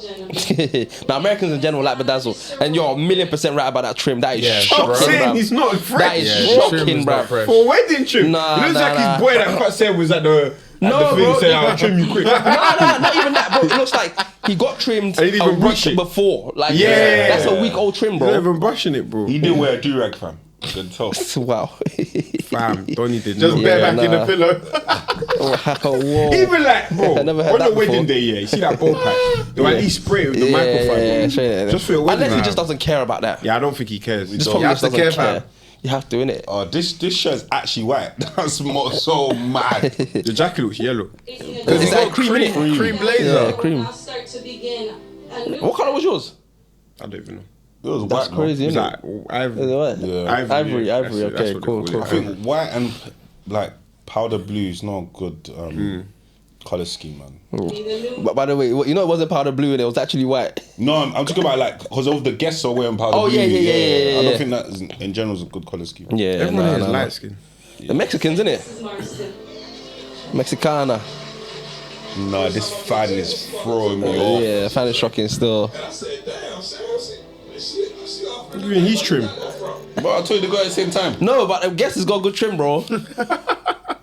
gentleman. Now, Americans in general like bedazzle, and you're 1,000,000% right about that trim. That is Yeah, shocking, bro. saying bruv. he's not fresh. That is Yeah, shocking, trim is not bruv. fresh. For a wedding trim. Nah, It looks like nah. his boy that cut said was at the No, thing bro, saying, he- I'll trim you quick. No, not even that, bro. It looks like he got trimmed And he didn't a even brush week it. before. Like, Yeah. that's a week old trim, He's not bro. even brushing it, bro. He didn't wear a do-rag, fam. You can tell. Wow. Fam, Donnie did Just not. bare Yeah, back in the nah. pillow. Whoa. Even like, bro, I never heard on that the wedding before. day, yeah, you see that ball patch? They'll at least spray it with the microphone. Yeah, straight there. Just for your wedding. Unless he man. just doesn't care about that. Yeah, I don't think he cares. Just You probably have just to doesn't care, care. fam. You have to, innit? Oh, this shirt's actually white. That's so mad. The jacket looks yellow. Because It's he's like got cream, cream, innit? cream Yeah, blazer. cream. Now start to begin a new What colour was yours? I don't even know. It was That's white, no? crazy, It's innit? like Is ivory. it what? Yeah. Ivory, yeah. okay, That's what cool, they cool. call I think white and like powder blue is not a good color scheme, man. But by the way, you know it wasn't powder blue and it was actually white. No, I'm talking about like because all the guests are wearing powder Oh, blue. yeah. I Yeah. don't think that is, in general is a good color scheme. Yeah, Everyone here is light skin. The Mexicans, innit? Marston. Mexicana. Nah, this fan is throwing me off. Yeah, I find it shocking still. I said, damn, I see off. Even he's trim. But I told you they got at the same time. No, but the guest has got good trim, bro.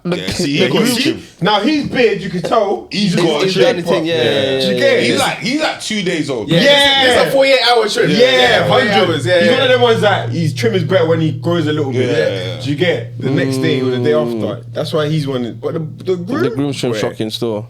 Yeah, see, Yeah, he got you his see? trim. Now he's big, you can tell. He's got a He's trim. done his thing, yeah. You get it? He's like 2 days old. Yeah. It's a 48-hour trip. Yeah, 100. Yeah, He's one of yeah. them ones that his trim is better when he grows a little bit. Yeah. Do you get it? The next day or the day after? That's why he's one. But the groom, The groom's trim Wait. shocking still.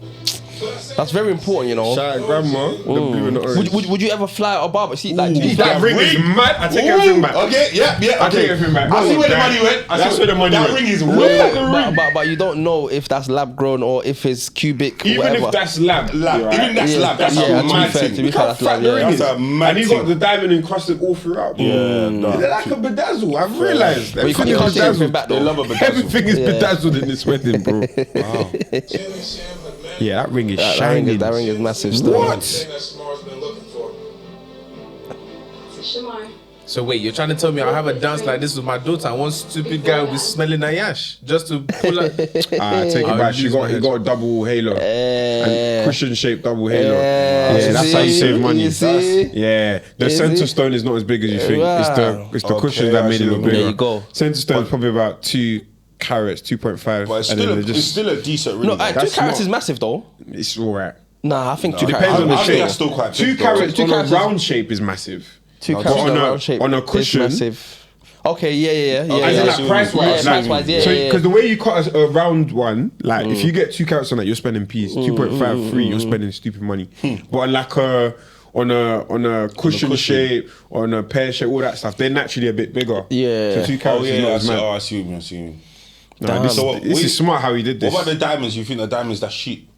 That's very important, you know. Shout out grandma, the blue and the orange. Would you ever fly out a barber? See, like, That that ring is ring. mad. I take everything back. Okay, yeah. I take everything back. I see where the That- money went. That's where the money That went. ring is Look way. at the ring. but you don't know if that's lab grown or if it's cubic. Even whatever. if that's lab, Lab. you're right. Even that's Yeah, lab. That's yeah, a to be mad fair, thing. to be Look fair, how that's fat lab, the yeah. ring That's is. a mad And he got thing. the diamond encrusted all throughout. Bro. Yeah, They're like a bedazzle. I've realised. But you can't take everything back They though. love a bedazzle. Everything is bedazzled in this wedding, bro. Yeah, that ring is shining. That ring is massive still. What? That Shamar's been looking for. Shamar. So wait, you're trying to tell me I'll have a dance like this with my daughter and one stupid guy will be smelling a yash just to pull up? Take it I'll back. He lose my got head. a double halo. And cushion shaped double halo. Yeah, Yeah, that's how you save money. you see? Yeah, the You center see? stone is not as big as you think. Wow. It's the Okay, cushions that I made it see look what bigger. There you go. Center stone is probably about 2 carats, 2.5. But it's and still, then a, they it's still a decent ring. No, though. 2 That's carats not- is massive though. it's all right. Nah, I think 2 Depends carats. on the I think shape. that's still quite 2 big, though. carats 2 on carats a is- round shape is massive. 2 But carats on on a- a round shape. on a is cushion- massive. Okay, yeah. As in yeah, like so- price wise. Yeah, price-wise, yeah, So, yeah. because the way you cut a round one, like if you get 2 carats on that, you're spending P's. 2.5, 3, you're spending stupid money. But on like on a cushion shape, on a pear shape, all that stuff, they're naturally a bit bigger. Yeah. So 2 Oh carats is yeah, not I as see, mad. I see what you mean. Damn. So This is smart how he did this. What about the diamonds? You think the diamonds that's cheap?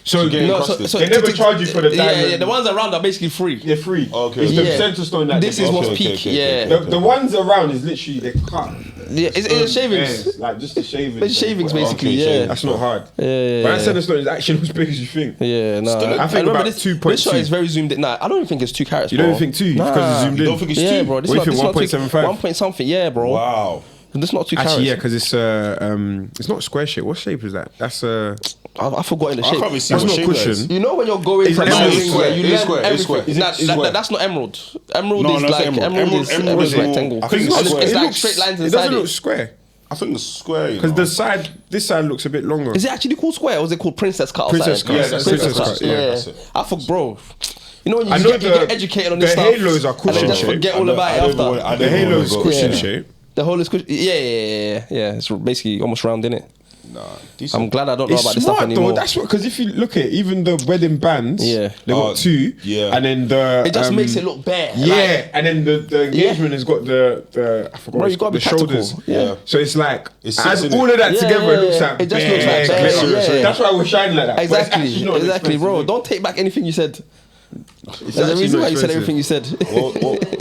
So get No, encrusted. they never charge you for the diamond. Yeah, the ones around are basically free. They're free. Okay. It's the Yeah. center stone that This they is do. what's okay, peak. okay, Yeah, The ones around is literally they cut. yeah. It's shavings. Yeah, like just the shavings. It's shavings basically. Okay, Yeah. shavings. That's not hard. Yeah. But that center stone is actually not as big as you think. Yeah, no. I think remember about this 2.2. This shot is very zoomed in. Nah, I don't even think it's 2 carats. You bro. don't even think 2 because it's zoomed You in. don't think it's Yeah, two? bro. This What do you not, think, this not 1.75? 1 point something. Yeah, bro. Wow. This not 2 carats. Actually, yeah, because it's not square shape. What shape is that? That's I forgot in the I shape. can't really see That's what not shape cushion. that is. You know when you're going It's from emerald. something It's where square. you It's learn square. It's everything. square. That- It's square. That's not emerald. Emerald No, is no, it's like emerald. emerald is Emerald is more- rectangle. I think it's And square. it's It like looks- straight lines It inside doesn't look it. square. I think it's square. Because this side looks a bit longer. Is it actually called square or is it called princess cut? or Princess something? cut. Yeah, that's Princess princess cut. cut. Yeah. Yeah, that's it. I forgot, bro. You know when you, I you, know get, you get educated on this the stuff. halos are and then cushion just shape. forget all about it after. The halo is cushion Yeah. shape. The whole is cushion. Yeah. It's basically almost round, innit? Nah, decent. I'm glad I don't know It's about this stuff smart though. anymore. That's what, because if you look at even the wedding bands, Yeah. they got 2, yeah. and then the It just makes it look bare. Yeah, Like, and then the engagement has got the I forgot Bro, what you it's gotta called, be the practical. shoulders. Yeah. So it's like It sits as in all it. of that Yeah, together, it looks yeah. like It just bare, looks like bare, glitter. yeah. That's why we're shining like that. but it's Exactly, actually not an exactly, expensive bro. look. Don't take back anything you said. It's There's a actually reason not why you said expensive. everything you said.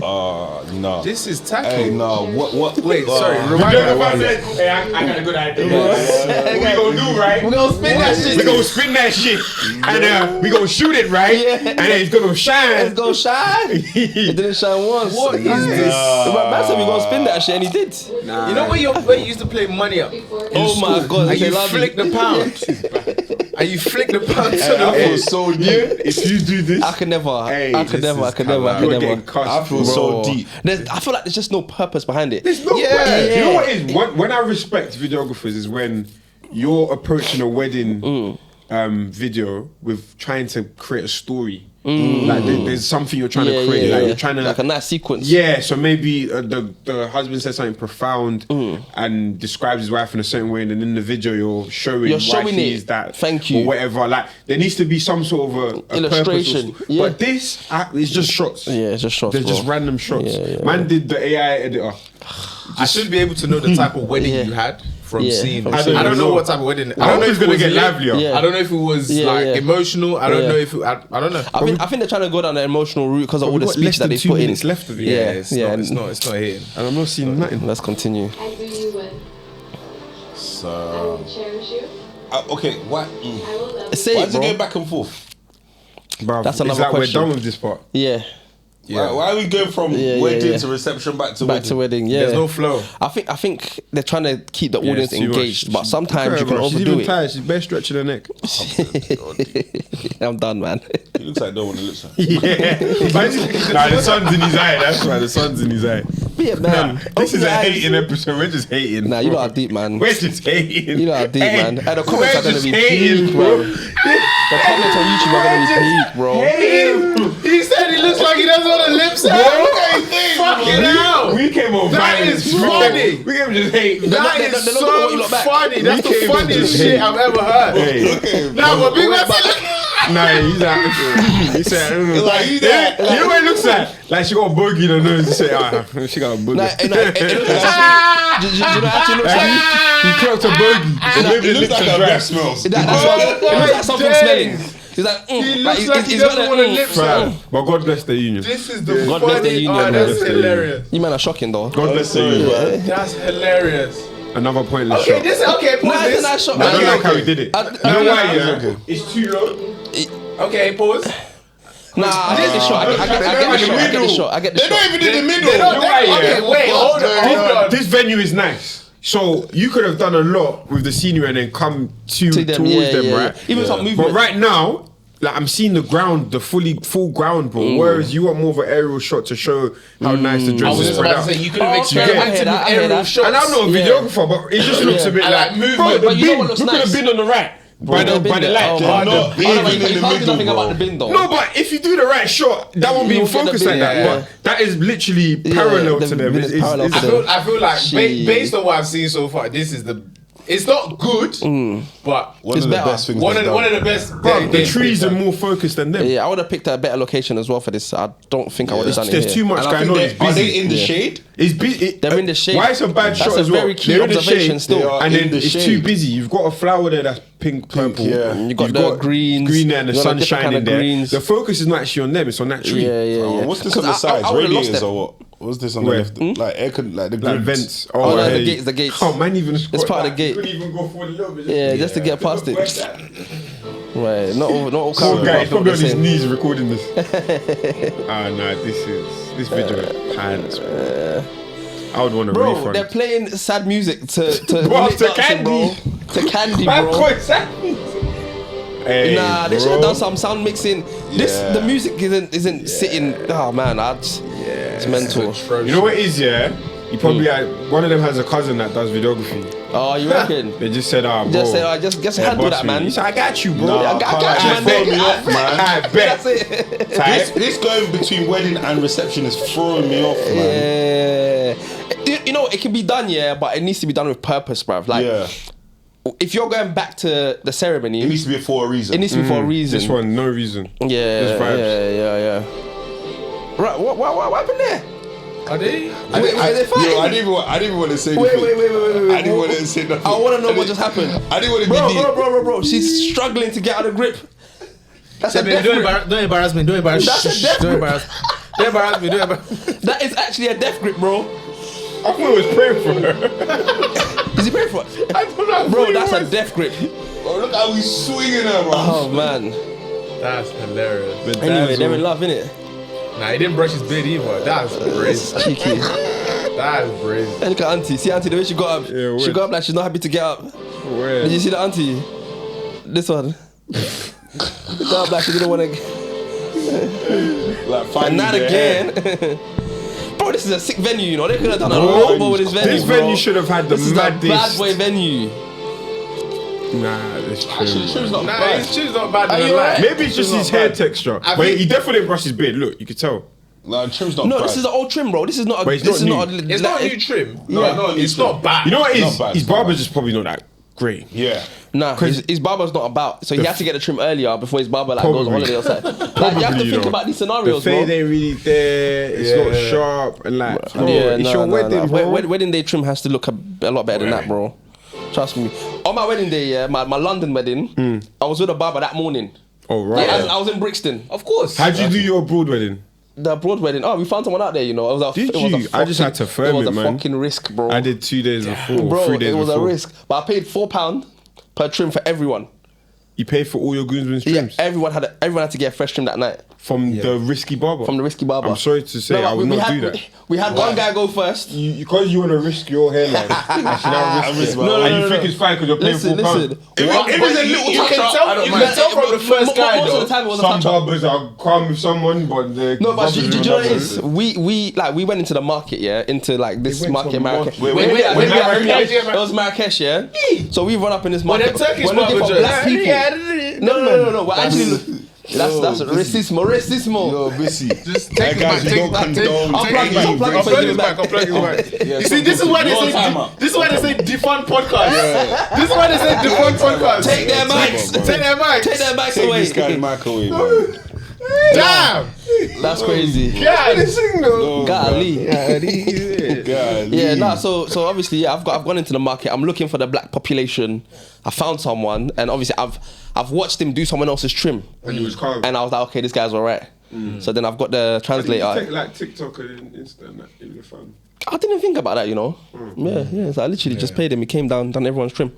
No. This is tacky. Hey, no. What? Wait, sorry. You Remind know me. what I said? Hey, I got a good idea. What we gonna do, right? We're gonna spin that shit. We gonna spin that shit, and we gonna shoot it, right? Yeah. And then it's gonna shine. Let's go shine. It didn't shine once. What is this? Man said we gonna spin that shit, and he did. You know where you used to play money up? Oh my god! And they you love flick the pound. And you flick the pound to the I feel wall. so deep. If you do this, I could never. Hey, I could this never. I is could never. I you're could getting never. cussed, I feel bro. so deep. I feel like there's just no purpose behind it. There's no Yeah. way. You know what it is? When I respect videographers is when you're approaching a wedding video with trying to create a story. Like there's something you're trying to create. Like you're trying to like a nice sequence. Yeah, so maybe the husband says something profound and describes his wife in a certain way, and then in the video you're showing why showing she it. is that. Thank you. Or whatever. Like there needs to be some sort of a Illustration. purpose. Yeah. But this, it's just shots. Yeah, it's just shots, There's bro. just random shots. Yeah. Man did the AI editor. I should be able to know the type of wedding Yeah. you had from Yeah, seeing. from I seeing. don't know what type of wedding. I don't know if it's gonna was get lit. livelier. Yeah. I don't know if it was Yeah, like yeah. emotional. I don't Yeah. know if I don't know. I think they're trying to go down the emotional route because of all we've the got speech less that than they 2 put in. minutes left of it. Yeah, it's not hitting. And I'm not seeing nothing. Let's continue. I really would. I So, will cherish you. okay, why? I will love you. Say Why it, does it bro. go back and forth? Bruv, That's it's another like question. we're done with this part. Yeah, Why are we going from Yeah, wedding yeah. to reception back to back wedding? to wedding. Yeah, There's no flow. I think they're trying to keep the audience it's too much. engaged, but sometimes you can She's overdo even it. tired. She's bare stretching her neck. I'm done, man. He looks like no one looks like. Yeah. Nah, the sun's in his eye. That's why the sun's in his eye. Be a man. This is Open a your eyes. hating episode. We're just hating. Nah, you lot are deep, man. We're just hating. You lot are deep, man. And the comments we're are gonna just be hating, peak, bro. The comments on YouTube are gonna be peak, bro. He said he looks like he doesn't want to lip sync. Fucking hell. We came on That violence, is bro. funny. We came just hating. That they're is not gonna want you so lot back. funny. That's We the came funniest to shit hate. I've ever heard. Hey. Nah, but big man said. Nah, he's like, he said, Like, you there? you know what it looks like? Like she got a boogie in her nose. He said, she got a boogie. Nah, it looks like do you know what it actually looks like? He cracked a boogie. It looks like a breath smells. That's what, it looks like something days. smelling. He's like, He looks like he doesn't want to lip sync. But God bless the union. This is the God bless the funny. union, Oh, man. that's hilarious. You man are shocking though. God bless the union. That's hilarious. Another pointless Okay, shot. this okay. Pause Nah, it's this. a nice shot. I don't Okay, like how okay. he did it. I- You know why? I- Yeah, it's too low. Okay, pause. Nah, I get the shot. I get the shot. I get the shot. I get the They shot. don't even in the middle. They don't- You know why, Okay, yeah? wait, hold on. This venue is nice. So you could have done a lot with the scenery and then come To them, towards yeah, them, yeah, right? yeah. Even some movement. But right now, like I'm seeing the ground, the full ground, bro. Whereas you want more of an aerial shot to show how nice the I dress was is just spread about out. to say you could have Oh, okay. I experimented hear that, with I hear aerial that. shots. And I'm not a Yeah. videographer, but it just looks a bit I like, like movement. bro, the But you know bin, what looks you could have nice? been on the right by the light. Oh, They're no. not big Oh, no, in but you the can't do middle, nothing about bro. the bin though. No, but if you do the right shot, that won't be You in won't get the focus bin, like that. yeah. But that is literally parallel the to them. bin is parallel to them. I feel like Shit. based on what I've seen so far, this is the It's not good, but One of the better. best things. one they've of done. the best. Bro, the trees are more focused than them. Yeah, I would have picked a better location as well for this. I don't think I would have done it There's here. too much And I going think on. It's are busy. they in the shade? It's busy. They're in the shade. Why it's a bad That's shot a as well? very key They're in the observation shade, still. They are and in then the it's shade. too busy. You've got a flower there that's pink, purple. yeah. You got the greens. green there and the you got sun different kind shining of there. greens. The focus is not actually on them; it's on that tree. Oh, what's this on the 'Cause I- sides? I would've lost Radiators them. or what? What's this on the Where? left? Like air, like the Like grids. vents. Oh, no, hey. the gates, the gates. Oh man, even It's part of the gate. You couldn't even go forward a little bit. Yeah, just to get past it. Right, not all Poor guy, he's people probably on the his same. knees recording this. Nah, this video is pants. Bro. I would want a Bro, refund. they're playing sad music to Bro, lit to dancing, bro. To Candy, bro. Hey, Nah, they should have bro. done some sound mixing. The music isn't sitting. Oh man, it's mental. You know what it is, yeah? You probably had, one of them has a cousin that does videography. Oh, you reckon? They just said, bro. Just say, just handle that, man. He said, I got you, bro. I got you, man. throw me off, man. I bet. That's it. This going between wedding and reception is throwing me off, man. Yeah. You know, it can be done, yeah, but it needs to be done with purpose, bruv. Like, Yeah. if you're going back to the ceremony, It needs to be for a reason. it needs to be for a reason. This one, no reason. Yeah, Just vibes. yeah. Right, what happened there? Are they? Wait, they're fighting? Yo, I didn't even want to say Wait, anything. wait. I didn't want to say nothing. I want to know what just happened. I didn't want to be deep. Bro. She's struggling to get out of grip. That's a Baby, death don't, grip. don't embarrass me. Don't embarrass. That's a Shh, death don't grip. embarrass. Don't embarrass me. Don't embarrass. That is actually a death grip, bro. I thought it was praying for her. Is he praying for it? I don't know. Bro, that's a death grip. Oh, look how he's swinging her, bro. Oh, man. That's hilarious. Anyway, they're in love, innit? Nah, he didn't brush his beard either. That's It's crazy. cheeky. That's crazy. Hey, look at Auntie. See Auntie, the way she got up. Yeah, She word. got up like she's not happy to get up. Where? Did you see the Auntie? This one. Got up like she didn't want to. Like, And finally not they're again. here. Bro, this is a sick venue, you know. They could have done a lot more with this venue. This bro. venue should have had the This is a bad maddest. boy venue. Nah, this Actually, true. Trim's not Nah, bad. his shoe's not bad. Are in you the alright? light. Maybe it's just Trim's his not hair bad. texture. I But think- he definitely didn't brush his beard. Look, you could tell. No, Trim's not No, bad. this is an old trim, bro. This is not a. But it's This not is new. not a. It's not a new trim. Yeah. No, it's not bad. You know what it Not is? bad, His it's not barber's bad. just probably not that great. Yeah. Nah, his barber's not about. So he had to get the trim earlier before his barber like goes on Probably. holiday outside. Like, you have to you think know. about these The scenarios, fade bro. ain't really there. It's Yeah. not sharp and like. Bro, Yeah, it's nah, your nah, wedding, nah. bro. Wedding day trim has to look a lot better than that, bro. Trust me. On my wedding day, yeah, my London wedding, I was with a barber that morning. Oh Like, right. I was in Brixton. Of course. How'd you do your abroad wedding? The abroad wedding. Oh, we found someone out there, you know. It was a, Did it was a you? I just had to firm It was it, a man. fucking risk, bro. I did 2 days before, Bro, 3 days it was before. a risk. But I paid £4 per trim for everyone. You paid for all your groomsmen's trims Everyone had to get a fresh trim that night from the risky barber. from the risky barber. I'm sorry to say, I but would we not had, do that. We had one guy go first. Because you want to risk your hairline, I should now risk it. No, and you no, think no. it's fine because you're paying Listen. £4. If it's a little you touch can up, tell- I don't you mind. can tell from the first guy most of the though. time it was a Some touch up. barbers are calm with someone, but the No, but do you know what it is? barbers- We went into the market, yeah, into like this went market to in Marrakesh. Wait, Marrakesh? It was Marrakesh, yeah. So we run up in this But market. they're Turkish We're looking for barbers, black people. No. We're actually that's racismo. Yo, Bissy. Just That take guys, it you back. don't Take it condone. back. I'll plug it, Take I'll it plug back. it for you I'll plug it back. Yeah, You see, this is why they Your say timer. this is why they say defund podcast. This is why they say defund podcast. Take their mics. Take their mics. Take their mics Take this guy away. microwave, man. Damn. That's crazy. Yeah. Golly. God, Yeah, nah. So obviously, yeah, I've gone into the market. I'm looking for the black population. I found someone, and obviously, I've watched him do someone else's trim, And he was calm. and I was like, okay, this guy's alright. So then I've got the translator. Take like TikTok and Insta and that in the phone. I didn't think about that, you know. Yeah. So I literally just paid him. He came down, done everyone's trim.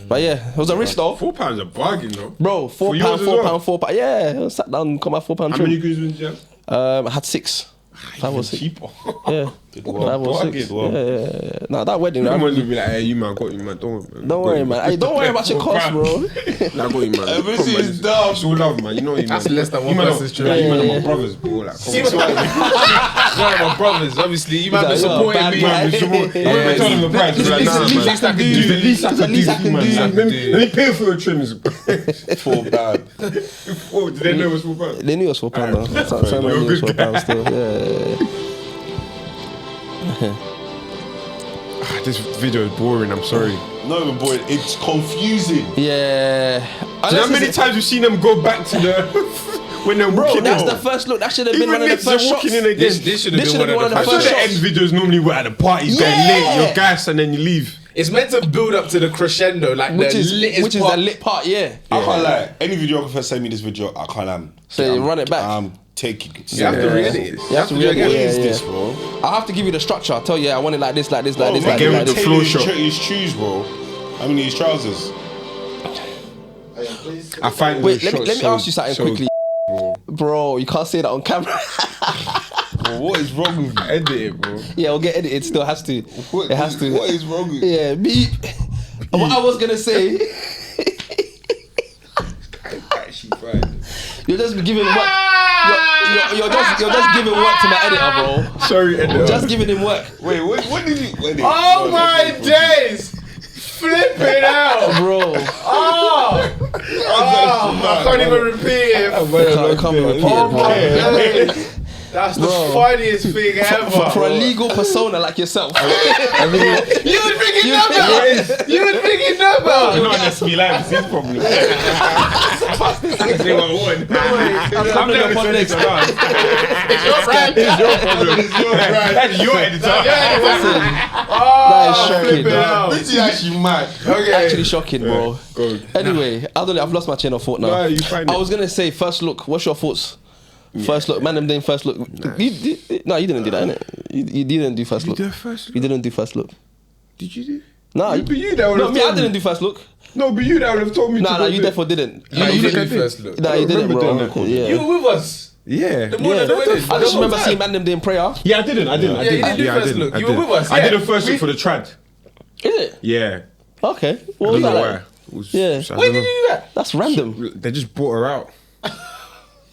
But yeah, it was a risk though, £4 a bargain though. bro. For £4, yours as well? £4. Yeah, I sat down, got my £4 How many trim. groomsmen do you have? I had 6. 5 or 6. Cheaper. Yeah, 5 or 6. Yeah. Nah, that wedding. No Nah, one will be like, hey, you man, got you man, don't worry, man. don't worry, man. Hey, don't worry about your cost, bro. Nah, I got you man. Bissy Come on, is dumb. It's all love, man. You know what you That's man. less than one You man are- person's trim. like, you man Yeah. are my brothers, bro. Like, come See on. what my brothers, obviously, you might be He's like, supporting bad me. man. Man, we support- I'm gonna tell them the price. It's Like, the nah, least man. I can do. It's the least I It's the can least I do, can man. do. Let me pay for your trims. £4. Oh, did they know it was £4? They knew it was £4 though. Some You're a knew it was good £4 still. Yeah. This video is boring. I'm sorry. Not even boy, it's confusing. Yeah. Do you know how many times we've seen them go back to the when they're Bro, walking that's in? the first look. That should have been Even one of the if they're first shots. walking in again. This should have been one of the I first saw the shots. end videos normally were at the parties getting lit, you're gassed and then you leave. It's meant to build up to the crescendo, like Which the is littest part. the lit part, yeah. I can't lie. Any videographer send me this video, I can't. So you run it back. I'm taking it. You have to re-edit it. You have to re-edit it. What Yeah, is yeah. this, bro? I have to give you the structure. I'll tell you, I want it like this, like this, like this, Bro, like get this, with like the this. floor shot. His shoes, bro. I mean, his trousers. I find Wait, those let me shots ask you something so quickly. Bro, you can't say that on camera. Bro, what is wrong with you? Edit it, bro. Yeah, it'll get edited. Still has to. It has to. What is wrong with you? Yeah, beep. What I was gonna say, Actually, fine. you're just giving work. You're just giving work to my editor, bro. Sorry, editor. Just giving him work, Wait, what did you? Wait, Oh my days! Flip it out! bro. I can't even repeat it. Can't be repeated, Oh bro. my days! That's the Bro. funniest thing ever. For a legal persona like yourself. You would think it number. You would think it number. No, that's me like this problem. I'm never upon next. It's your brand. It's your problem. It's your brand. That's your editor. That is shocking. Flip it out. This is actually mad. Okay. Actually shocking, bro. Go. Anyway, I don't know. I've lost my chain of thought now. No, you find I it. was gonna say first look. What's your thoughts? First look, man. Them doing first look. No, you didn't do that, innit? You didn't do first look. did first look? You didn't do first look. Did you do? No, But you that would no, have me. I told me. didn't do first look. No, but you that would have told me Nah, to nah, go you do it. therefore didn't. No, you think I didn't do did? first look. Nah, you didn't, remember bro. doing that call. Yeah. You were with us. Yeah. The morning of the wedding. I just remember seeing man them doing prayer. Yeah, I didn't. I didn't. Yeah, you didn't do first look. You were with us, I yeah. did a first look for the trad. Is it? Yeah. Okay. What I was don't that know like? why. It was- Yeah. I When don't did know. you do that? That's random. They just brought her out.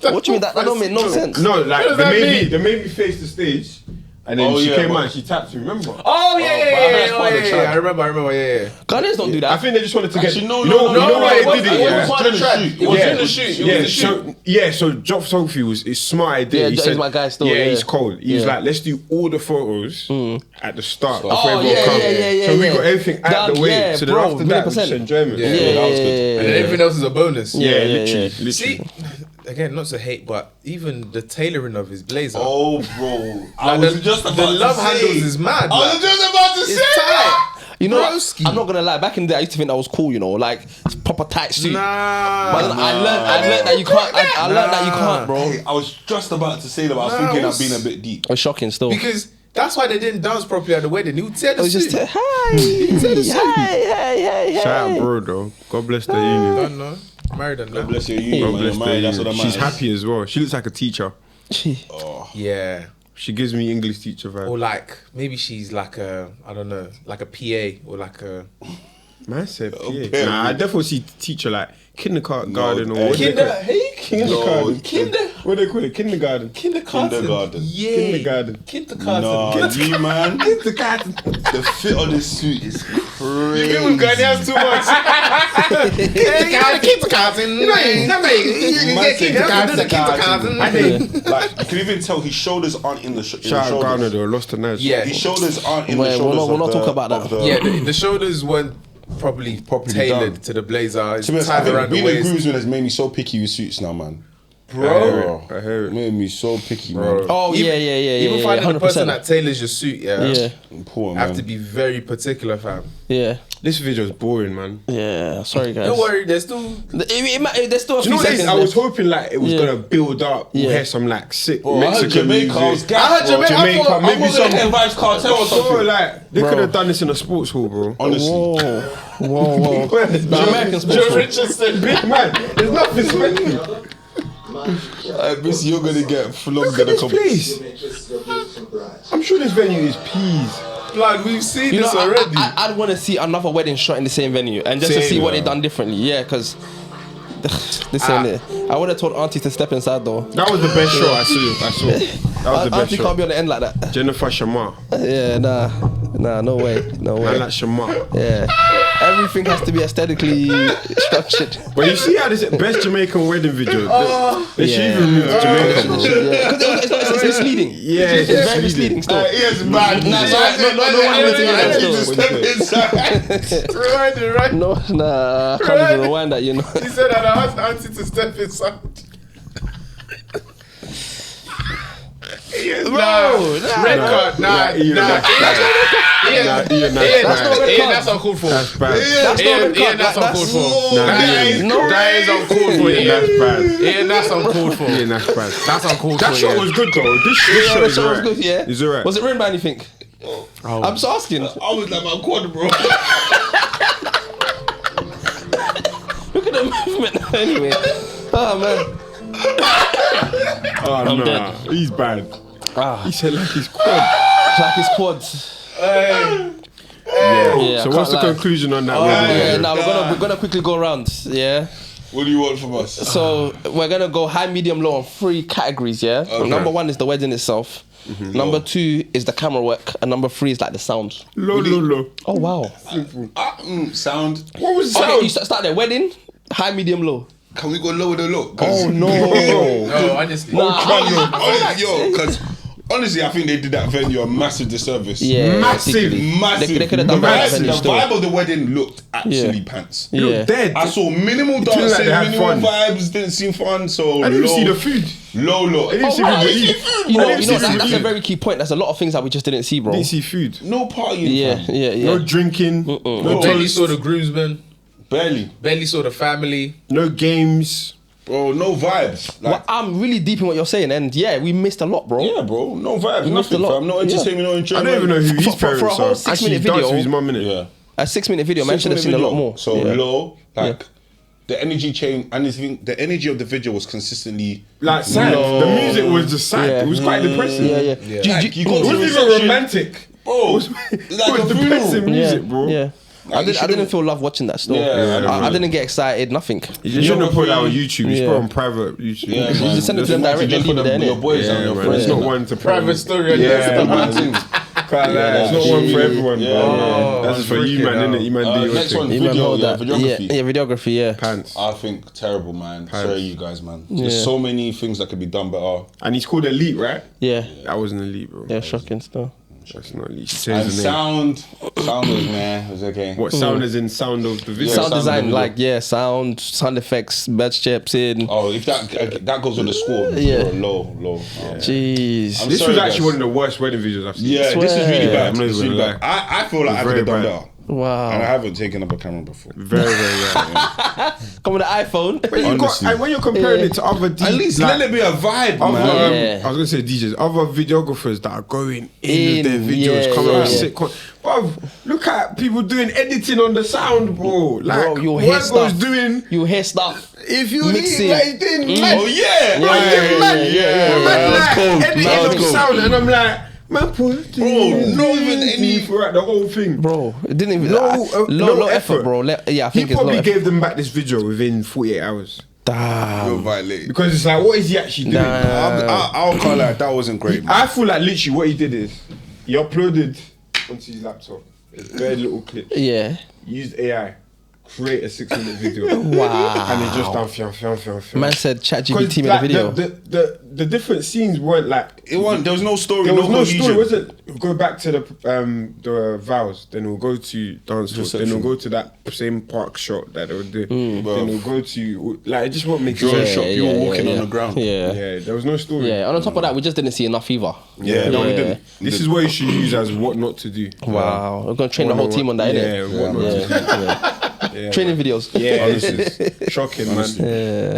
What do you mean? That don't make no sense. No, like What does that mean? they made me face the stage, and then Oh, she yeah, came but- out and she tapped me. Remember? Oh yeah, but I heard that's part of the yeah. trad. I remember. Yeah. Ghanaians don't do that. I think they just wanted to get. Actually, no, you know, no, you know no, why it they did it? It Yeah. was part of the track. It was Yeah. in the shoot. It was Yeah, in the shoot. so Job Sophie was his smart idea. Yeah, he he's said, my guy still, Yeah, yeah. he's cold. He was Yeah. like, let's do all the photos at the start before Oh, everyone yeah, comes. yeah, So we yeah. got everything out Done, the way. yeah, so then bro, after that, we 100%. just enjoyment. Yeah, that was good. And then everything else is a bonus. Yeah, Yeah, literally. yeah. See, again, not to hate, but even the tailoring of his blazer. Oh, bro. I Like was the, just about the to love say. handles is mad. I was like, just about to it's say that. tight. You know, Broski. I'm not gonna lie. Back in the day, I used to think that was cool. You know, like proper tight suit. Nah. But then I learned that you can't. I learned that you can't, bro. Hey, I was just about to say that, but I was Nah, thinking it I've was- been a bit deep. It was shocking still. Because that's why they didn't dance properly at the wedding. He would tear the It was suit. just hey. Shout out, bro, though. God bless the union. Don't know. Married and that. Bless your union, God man. bless You're the married, that's what union. matters. She's happy as well. She looks like a teacher. Yeah. She gives me English teacher vibe. Or like maybe she's like a I don't know, like a PA or like a Man said, Okay. yeah. Nah, I definitely see teacher like kindergarten or what they Kinder. call it? Hey, Kindergarten. No, Kinder. What do they call it? Kindergarten. Kindergarten. Yeah. Kindergarten. Kindergarten. Nah, you man. Kindergarten. The fit on this suit is crazy. You with Ghanaians too much. Kindergarten. Kindergarten. I think. Like, you can even tell his shoulders aren't in the Shout out Ghana shoulders. though, lost the nudge. Yeah. His shoulders aren't in Wait, the we're shoulders. not talking about that. Yeah, the shoulders weren't properly tailored done. to the blazer. It's To be honest, I tied think around the being a waist. groomsman has made me so picky with suits now, man. Bro. I hear it. Made me so picky, Bro. man. Oh yeah. Even finding the person that tailors your suit, Yeah. Important, have man. to be very particular, fam. Yeah. This video is boring, man. Yeah. Sorry guys. Don't worry, there's still. There's still a Do you few know what it is? seconds I was left. hoping like it was Yeah. gonna build up. We'll Yeah. hear some like sick I heard Mexican Jamaica, I was music. gassed, I heard bro. Jamaica, Jamaica, maybe some. Vibes Cartel or Bro, something. like they Bro. could have done this in a sports hall, bro. Honestly. Whoa. The American sports. Joe Richardson. Big man, there's nothing special. Miss, you're gonna get flogged Look at in a this couple. place. I'm sure this venue is peas. Blood, we've seen You know, this already. I'd want to see another wedding shot in the same venue and just to Same, see what they yeah. done differently. Yeah, because this ain't it. I would have told Auntie to step inside though. That was the best show I saw. That was the best Auntie show. can't be on the end like that. Jennifer Shamar. Yeah, nah, no way. I like Shamar. Yeah. Everything has to be aesthetically structured. But you see how this best Jamaican wedding video? They should even remove the Jamaica, bro. Because it's misleading. Yeah, It's very misleading still. It's bad. No, Rewind it, right? No, nah, I can't even rewind that, you know. He said that I asked Auntie to step inside. Bro, Red card, nah. Ian, That's uncalled for. That's bad. Ian, that's uncalled for. That is uncalled for, Ian, Ian. that's bad. Ian, that's uncalled for. Ian, that's bad. That's uncalled That for, shot Ian. was good though. This shot that is shot was alright. good, yeah. It's alright. Was it ruined by anything? I'm just asking. I was like my quad, bro. Look at the movement anyway. Oh man. Oh no, dead. he's bad. Ah, He said like his quad. like his quads. Yeah. Yeah, So I what's the can't lie. conclusion on that? Yeah, wedding? now we're gonna quickly go around. Yeah. What do you want from us? So we're gonna go high, medium, low on 3 categories. Yeah. Number 1 is the wedding itself. Number 2 is the camera work, and number 3 is like the sound. Low. Oh wow. Sound. What was the Okay, sound? you start there. Wedding, high, medium, low. Can we go lower than low? Oh no. No, honestly. Because honestly, I think they did that venue a massive disservice. Yeah. Massive. basically. Massive. They could have done that The venue still. vibe of the wedding looked actually Yeah. pants. Yeah. Dead. I saw minimal looked like dancing, they had minimal fun. vibes, didn't seem fun, so I didn't low, see the food. low. I didn't see people eat. You I know, didn't see that's a food. very key point. There's a lot of things that we just didn't see, bro. Didn't see food. No partying, Yeah, fam. yeah. No drinking. No Barely toast. saw the groomsmen. Barely. Barely saw the family. No games. Bro, no vibes. Well, Like, I'm really deep in what you're saying, and yeah, we missed a lot, bro. yeah, bro, no vibes. You missed Nothing, a lot. fam. No entertainment, no I enjoyment. don't even know who his For a parents whole are. 6-minute Actually, he video. danced with his mum, innit? Yeah. A 6-minute video, man, should have seen a lot more. So Yeah. low, like the energy change, and I think the energy of the video was consistently Like sad. low. The music was just sad. Yeah. It was quite depressing. Yeah. Like, you go It to wasn't even reception, romantic. bro. It was like a depressing funeral. music, bro. Yeah. I you didn't feel love watching that still. Yeah, I didn't get excited, nothing. You just shouldn't have put that on Videography. YouTube. You should Yeah. put it on private YouTube. Yeah, You man. just send it to them direct, Just then put leave it there, your innit? boys and Yeah, your man. friends. It's not one to Private story. on Yeah, Instagram. man. It's not one for everyone, Yeah, bro. yeah. That's just for you, man, innit? You man do your Next thing. one, Even video, hold yeah, that. videography. Yeah, videography, yeah. Pants. I think terrible, man. Pants. Sorry, you guys, man. There's Yeah. so many things that could be done better. And he's called Elite, right? Yeah. That wasn't Elite, bro. Yeah, shocking still. That's not Elite. She And changed the name. sound was man, it was okay. What sound is in sound of the video? Yeah, Sound sound design, video. like, yeah, sound effects, bed chips in. Oh, if that goes on the score, Yeah. low. Jeez. I'm This sorry, was actually guys. one of the worst wedding videos I've seen. Yeah, this is really Swear. bad. I'm not This is even really gonna bad. I feel like I could Very have done bad. better. And I Wow. haven't taken up a camera before. Very bad. Come with the iPhone. When you got, Honestly. and when you're comparing it to other DJs, At least let it be a vibe, other, man. Yeah. I was gonna say DJs, other videographers that are going in with their In, videos, yeah, coming yeah. with sick. Bruv, look at people doing editing on the sound, bro. Like Bro, you'll hear Virgo's stuff. doing. You hear stuff. If you Mixing. like doing mad, Oh yeah, bro, Yeah, you're mad, yeah. mad, That was like, cold. editing That was on cold. sound, and I'm like, man, put not even any- throughout the whole thing. Bro, it didn't even. No, low no effort, effort. bro. Yeah, I He think it's low probably effort. gave them back this video within 48 hours. Damn. You're violated. Because it's like, what is he actually doing? I'll call that. That wasn't great, man. I feel like literally what he did is he uploaded onto his laptop a very little clip, Yeah. used AI, create a 6-minute video, Wow. and he just done film. Man said ChatGPT 'Cause, made a like, video. The different scenes weren't like There was no story. there was no cohesion. story, was it? We'll go back to the vows, then we'll go to dance hall, then we'll go to that same park shot that they would do, then we'll go to like it just won't make Drone sense. shot, people walking on the ground. Yeah. Yeah, there was no story. Yeah. And on top of that, we just didn't see enough either. Yeah, no, we didn't. This is what you should use as what not to do. Wow. We're going to train the whole team on that, Yeah, innit? what not to do. Yeah. Training videos. Yeah, honestly, shocking, man.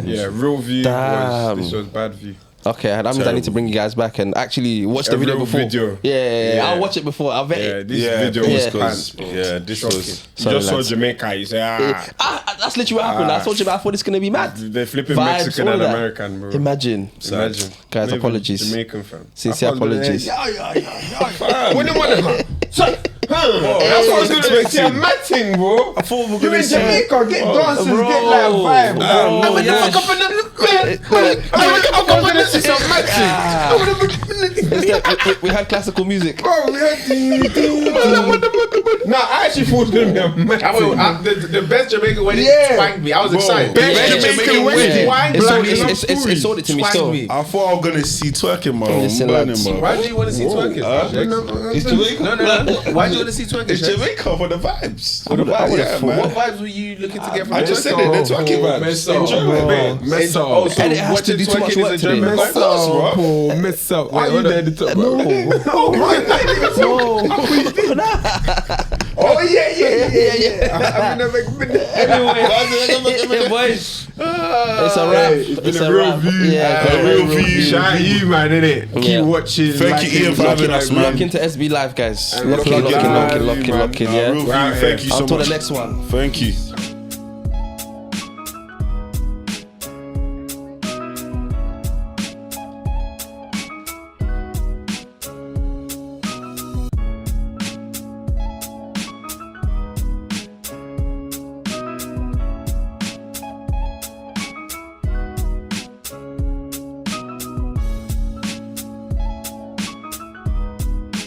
Yeah, real view Damn. this was bad view. Okay, that means I need to bring you guys back and actually watch the A video real before. video. Yeah. Yeah. I'll watch it before. I'll vet Yeah, it. this Yeah, video please, was 'cause- pants, bro. yeah, this Shocking. was- You Sorry, just saw lads. Jamaica, you say, That's literally what happened. I told you about. I thought it's gonna be mad. they're flipping Vibes, Mexican all and that. American, bro. Imagine. Imagine. Guys, Not even apologies. Jamaican fam. Sincere I thought I was gonna apologies. say, When the one, that's what I was going to say. A mad thing, bro. I thought we were You gonna in say. Jamaica, get dancers, bro. get like vibe. Bro, I'm yeah. fuck up in the I'm gonna see some mad thing. We had classical music. Bro, we had Nah, I actually thought it was gonna be a massive. The best Jamaican wedding twanged me. I was excited. Best Jamaican wedding. It sold it to me still. I thought I was gonna see twerking, bro. Listen, lads. Why do you want to see twerking? It's Jamaica. No. Why do you want to see twerking? It's Jamaica for the vibes. For the I vibes, would've yeah, thought- man. What vibes were you looking to get from I just said it. They're twerking vibes. Mess up, Enjoy it. mess up. Oh, so And it has to watching do too much twerking work is a today. German Mess vibe? up, Paul. Mess up. Why are you there to talk about? Oh yeah. I mean, Anyway, boys, it's a wrap. It's been a real view. Yeah, A real view. Shout out you, man, innit? Yeah. Keep watching. Thank you, Ian, for having us, man. Lock into SB Live, guys. And Lock in, lock in, yeah. Real view. Thank you so Until much. the next one. Thank you.